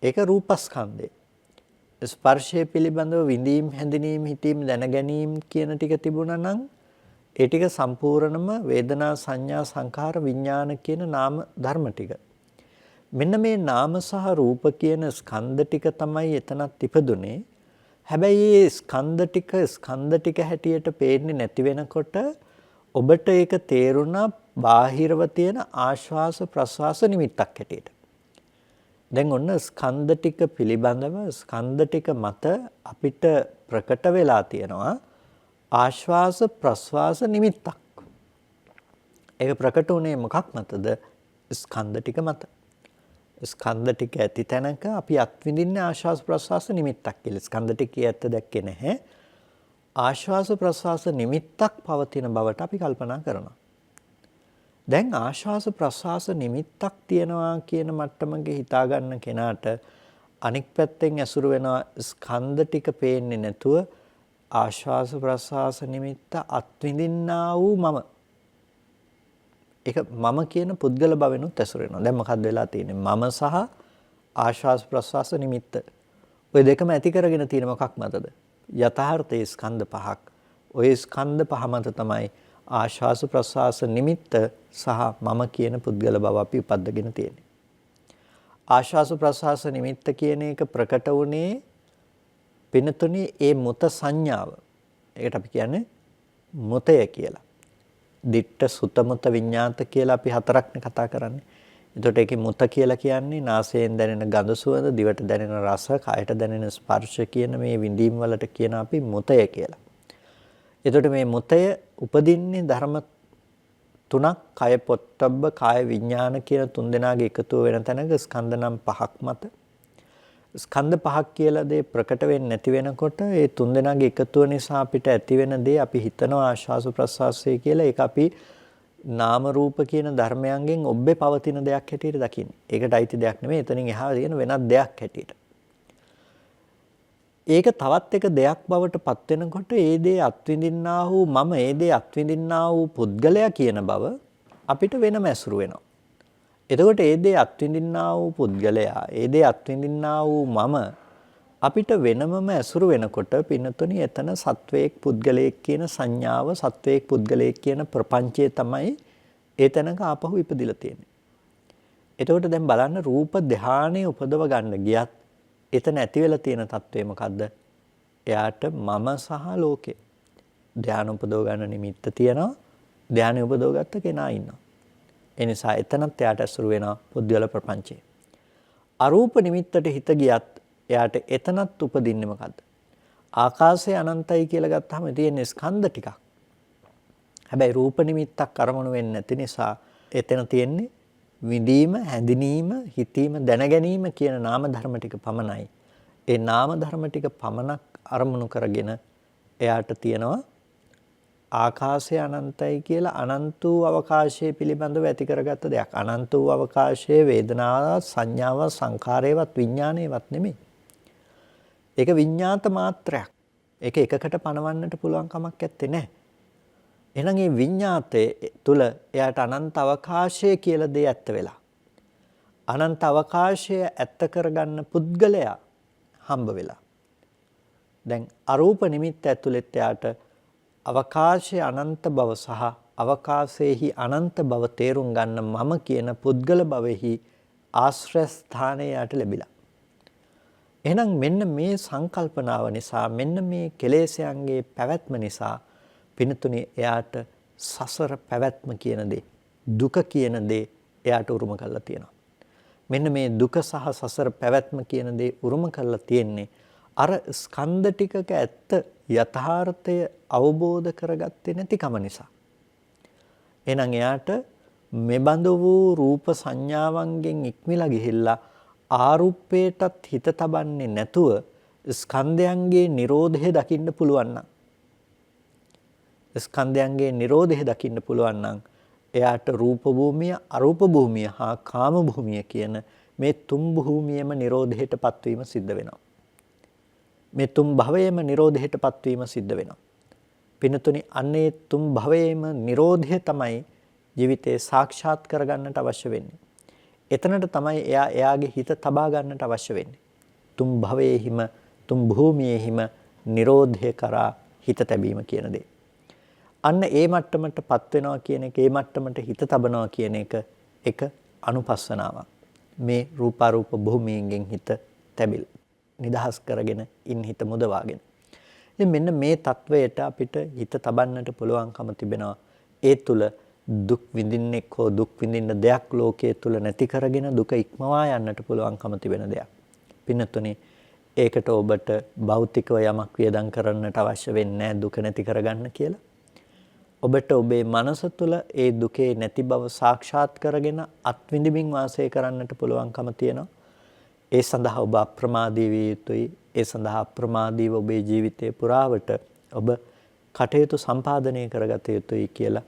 ඒක රූපස්කන්ධය. ස්පර්ශය පිළිබඳව විඳීම් හැඳිනීම් හිතීම් දැනගැනීම් කියන ටික තිබුණා නම් ඒ ටික සම්පූර්ණම වේදනා සංඥා සංඛාර විඥාන කියන නාම ධර්ම ටික. මෙන්න මේ නාම සහ රූප කියන ස්කන්ධ ටික තමයි එතනත් ඉපදුනේ. හැබැයි මේ ස්කන්ධ ටික හැටියට පේන්නේ නැති වෙනකොට ඔබට ඒක තේරුණා බාහිරව තියෙන ආශ්වාස ප්‍රශ්වාස නිමිත්තක් හැටියට. දැන් ඔන්න ස්කන්ධ ටික පිළිබඳව ස්කන්ධ ටික මත අපිට ප්‍රකට වෙලා තියෙනවා ආශ්වාස ප්‍රශ්වාස නිමිත්තක්. ඒක ප්‍රකට උනේ මොකක් මතද? ස්කන්ධ ටික මත. ස්කන්ධ ටික ඇති තැනක අපි අත්විඳින්නේ ආශ්වාස ප්‍රශ්වාස නිමිත්තක් කියලා. ස්කන්ධ ටිකේ ඇත්ත දැක්කේ නැහැ. ආශ්වාස ප්‍රශ්වාස නිමිත්තක් පවතින බවට අපි කල්පනා කරනවා. දැන් ආශ්වාස ප්‍රශ්වාස නිමිත්තක් තියනවා කියන මට්ටමක හිතා ගන්න කෙනාට අනික් පැත්තෙන් ඇසුරු වෙන ස්කන්ධ ටික පේන්නේ නැතුව ආශ්වාස ප්‍රශ්වාස නිමිත්ත අත්විඳින්නා වූ මම. ඒක මම කියන පුද්ගල භවෙනුත් ඇසුරු වෙනවා. දැන් මොකක්ද වෙලා තියෙන්නේ? මම සහ ආශ්වාස ප්‍රශ්වාස නිමිත්ත. ওই දෙකම ඇති කරගෙන තියෙන මොකක් මතද? යථාර්ථයේ ස්කන්ධ පහක්. ওই ස්කන්ධ පහ මත තමයි ආශ්වාස ප්‍රශ්වාස නිමිත්ත සහ මම කියන පුද්ගල බව අපි උපද්දගෙන තියෙන්නේ. ආශ්වාස ප්‍රශ්වාස නිමිත්ත කියන එක ප්‍රකට වුණේ පිනතුනේ ඒ මුත සංඥාව. ඒකට අපි කියන්නේ මුතය කියලා. දිට්ඨ සුත මුත විඤ්ඤාත කියලා අපි හතරක්නේ කතා කරන්නේ. එතකොට ඒකේ මුත කියලා කියන්නේ නාසයෙන් දැනෙන ගඳ සුවඳ, දිවට දැනෙන රස, කයට දැනෙන ස්පර්ශ කියන මේ විඳීම් වලට කියන අපි මුතය කියලා. එතකොට මේ මුතය උපදින්නේ ධර්ම තුනක් කය පොට්ටබ්බ කාය විඥාන කියන තුන්දෙනාගේ එකතුව වෙන තැනක ස්කන්ධ නම් පහක් මත. ස්කන්ධ පහක් කියලා දේ ප්‍රකට වෙන්නේ නැති වෙනකොට ඒ තුන්දෙනාගේ එකතුව නිසා අපිට ඇති වෙන දේ අපි හිතනවා ආශ්වාස ප්‍රශ්වාසය කියලා. ඒක අපි නාම රූප කියන ධර්මයන්ගෙන් ඔබ්බේ පවතින දෙයක් හැටියට දකින්නේ. ඒකට අයිති දෙයක් නෙමෙයි. එතනින් එහා තියෙන වෙනත් දෙයක් හැටියට. ඒක තවත් එක දෙයක් බවට පත් වෙනකොට ඒ දේ අත්විඳින්නා වූ මම ඒ දේ අත්විඳින්නා වූ පුද්ගලයා කියන බව අපිට වෙනම ඇසුරු වෙනවා. එතකොට ඒ දේ අත්විඳින්නා වූ පුද්ගලයා ඒ දේ අත්විඳින්නා වූ මම අපිට වෙනමම ඇසුරු වෙනකොට පින්නතුණි එතන සත්වයක් පුද්ගලයෙක් කියන සංඥාව සත්වයක් පුද්ගලයෙක් කියන ප්‍රපංචය තමයි ඒ තැනක ආපහු ඉපදිලා තියෙන්නේ. එතකොට දැන් බලන්න රූප ධානයේ උපදව ගන්න ගියත් එතන ඇති වෙලා තියෙන తත්වය මොකද්ද? එයාට මම සහ ලෝකේ ධානය උපදව ගන්න නිමිත්ත තියෙනවා. ධානය උපදව ගත්ත කෙනා ඉන්නවා. ඒ නිසා එතනත් එයාට අසුරු වෙනවා පුද්ගල ප්‍රපංචය. අරූප නිමිත්තට හිත ගියත් එයාට එතනත් උපදින්නේ මොකද්ද? ආකාශය අනන්තයි කියලා ගත්තාම තියෙන ස්කන්ධ ටිකක්. හැබැයි රූප නිමිත්තක් අරමුණු වෙන්නේ නැති නිසා එතන තියෙන්නේ විඳීම, හැඳිනීම, හිතීම, දැනගැනීම කියන නාම ධර්ම ටික පමණයි. ඒ නාම ධර්ම ටික පමණක් අරමුණු කරගෙන එයාට තියෙනවා ආකාශය අනන්තයි කියලා අනන්ත වූ අවකාශයේ පිළිබඳව ඇති කරගත්ත දෙයක්. අනන්ත වූ අවකාශයේ වේදනාව, සංඥාව, සංඛාරේවත් විඥානේවත් නෙමෙයි. ඒක විඤ්ඤාත මාත්‍රයක්. ඒක එකකට පනවන්නට පුළුවන් කමක් නැත්තේ නෑ. එහෙනම් මේ විඤ්ඤාතයේ තුල එයාට අනන්ත අවකාශය කියලා දෙය ඇත්ත වෙලා. අනන්ත අවකාශය ඇත්ත කරගන්න පුද්ගලයා හම්බ වෙලා. දැන් අරූප නිමිත්ත ඇතුළෙත් එයාට අවකාශයේ අනන්ත බව සහ අවකාශයේහි අනන්ත බව තේරුම් ගන්න මම කියන පුද්ගල භවෙහි ආශ්‍රය ස්ථානය යට ලැබිලා. එහෙනම් මෙන්න මේ සංකල්පනාව නිසා මෙන්න මේ කෙලෙසයන්ගේ පැවැත්ම නිසා පිනතුනි එයාට සසර පැවැත්ම කියන දේ දුක කියන දේ එයාට උරුම කරලා තියෙනවා. මෙන්න මේ දුක සහ සසර පැවැත්ම කියන දේ උරුම කරලා තියෙන්නේ අර ස්කන්ධ ටිකක ඇත්ත යථාර්ථය අවබෝධ කරගත්තේ නැතිකම නිසා. එහෙනම් එයාට මෙබඳු වූ රූප සංඥාවන්ගෙන් ඉක්මලා ගිහිල්ලා ආරුප්පේටත් හිත තබන්නේ නැතුව ස්කන්ධයන්ගේ Nirodhe දකින්න පුළුවන් නම් ස්කන්ධයන්ගේ Nirodhe දකින්න පුළුවන් නම් එයාට රූප භූමිය, අරූප භූමිය හා කාම භූමිය කියන මේ තුන් භූමියම Nirodheටපත් වීම සිද්ධ වෙනවා. මේ තුන් භවයේම Nirodheටපත් වීම සිද්ධ වෙනවා. පිනතුනි අන්නේ තුන් භවයේම Nirodhe තමයි ජීවිතේ සාක්ෂාත් කරගන්නට අවශ්‍ය වෙන්නේ. එතනට තමයි එයා එයාගේ හිත තබා ගන්නට අවශ්‍ය වෙන්නේ. තුන් භවයේහිම තුන් භූමියේහිම Nirodhe කරා හිත තැබීම කියන දේ. අන්න ඒ මට්ටමටපත් වෙනවා කියන එක, ඒ මට්ටමට හිත තබනවා කියන එක අනුපස්සනාවක්. මේ රූපාරූප භූමියෙන් හිත තැබිලා නිදහස් කරගෙන ඉන් හිත මුදවාගෙන. ඉතින් මෙන්න මේ தത്വයට අපිට හිත තබන්නට පුළුවන්කම තිබෙනවා. ඒ තුල දුක් විඳින්නෙක් හෝ දුක් විඳින්න දෙයක් ලෝකයේ තුල නැති කරගෙන දුක ඉක්මවා යන්නට පුළුවන්කම තිබෙන දෙයක්. පින්නතුනි ඒකට ඔබට භෞතිකව යමක් වියදම් කරන්නට අවශ්‍ය වෙන්නේ නැහැ දුක නැති කරගන්න කියලා. ඔබට ඔබේ මනස තුල ඒ දුකේ නැති බව සාක්ෂාත් කරගෙන අත්විඳින්මින් වාසය කරන්නට පුළුවන්කම තියෙනවා. ඒ සඳහා ඔබ අප්‍රමාදී විය යුතුයි. ඒ සඳහා අප්‍රමාදීව ඔබේ ජීවිතේ පුරාවට ඔබ කටයුතු සම්පාදනය කරගත යුතුයි කියලා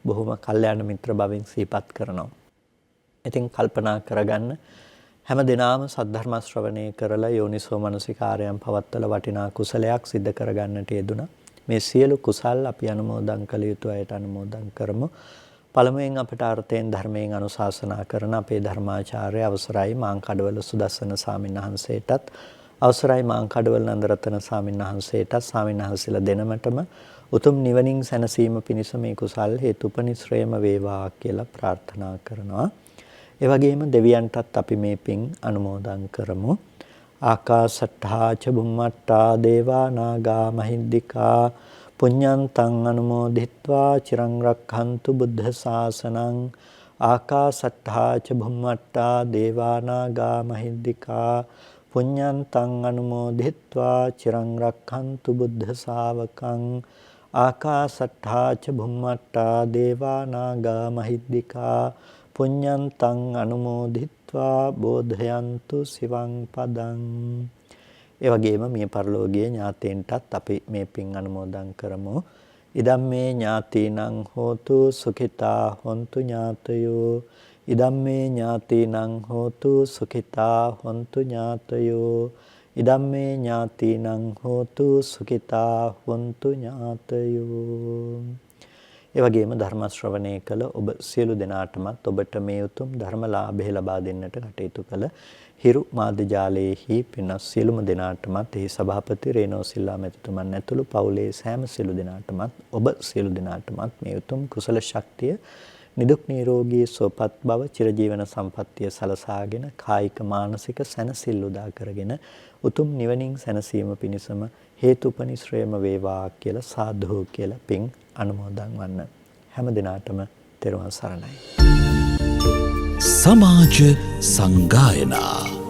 බොහොම කල්යාණ මිත්‍ර භවෙන් සිහිපත් කරනවා. ඉතින් කල්පනා කරගන්න හැම දිනාම සද්ධර්ම ශ්‍රවණය කරලා යෝනිසෝ මනසිකාරයන් පවත්වලා වටිනා කුසලයක් සිද්ධ කරගන්නට යෙදුණා. මේ සියලු කුසල් අපි අනුමෝදන් කළ යුතු අයට අනුමෝදන් කරමු. පළමුවෙන් අපට අර්ථයෙන් ධර්මයෙන් අනුශාසනා කරන අපේ ධර්මාචාර්ය අවසරයි මාංකඩවල සුදස්සන ස්වාමීන් වහන්සේටත් අවසරයි මාංකඩවල නන්දරතන ස්වාමීන් වහන්සේටත් ස්වාමීන් වහන්සේලා දෙනමතම උතුම් නිවනින් සැනසීම පිණිස මේ කුසල් හේතුපනිශ්‍රේම වේවා කියලා ප්‍රාර්ථනා කරනවා. ඒ වගේම දෙවියන්ටත් අපි මේ පින් අනුමෝදන් කරමු. ආකාසට්ඨා ච බුම්මට්ඨා දේවා නාග මහින්దికා පුඤ්ඤන්තං අනුමෝදිත්වා චිරං රක්ඛන්තු බුද්ධ ශාසනං. ආකාසට්ඨා ච බුම්මට්ඨා දේවා නාග මහින්దికා පුඤ්ඤන්තං අනුමෝදිත්වා චිරං රක්ඛන්තු බුද්ධ ශාවකං. ආකාසට්ඨා ච බුම්මට්ඨා දේවා නාග මහින්దికා පුඤ්ඤන්තං අනුමෝදිත්වා බෝධයන්තු සිවං පදං. ඒ වගේම මිය පරලෝකීය ඥාතීන්ටත් අපි මේ පින් අනුමෝදන් කරමු. ඉදම්මේ ඥාතීනං හෝතු සුඛිතා හොන්තු ඥාතයෝ. ඉදම්මේ ඥාතීනං හෝතු සුඛිතා හොන්තු ඥාතයෝ. ඉදම්මේ ඥාතීනං හෝතු සුඛිතා හොන්තු ඥාතයෝ. ඒ වගේම ධර්ම ශ්‍රවණය කළ ඔබ සියලු දෙනාටමත් ඔබට මේ උතුම් ධර්මලාභය ලබා දෙන්නට කටයුතු කළ හිරු මාධ්‍ය ජාලයේහි පින්වත් සියලුම දෙනාටමත් එහි සභාපති රේනෝ සිල්වා මැතිතුමන් ඇතුළු පවුලේ සෑම සියලු දෙනාටමත් ඔබ සියලු දෙනාටමත් මේ උතුම් කුසල ශක්තිය නිදුක් නිරෝගී සුවපත් බව චිරජීවන සම්පන්නිය සලසාගෙන කායික මානසික සැනසෙල්ල උදා කරගෙන උතුම් නිවනින් සැනසීම පිණිසම හේතුපනිශ්‍රයම වේවා කියලා සාදු කියලා පින් අනුමෝදන් වන්න. හැම දිනාටම තෙරුවන් සරණයි. සමාජ සංගායනා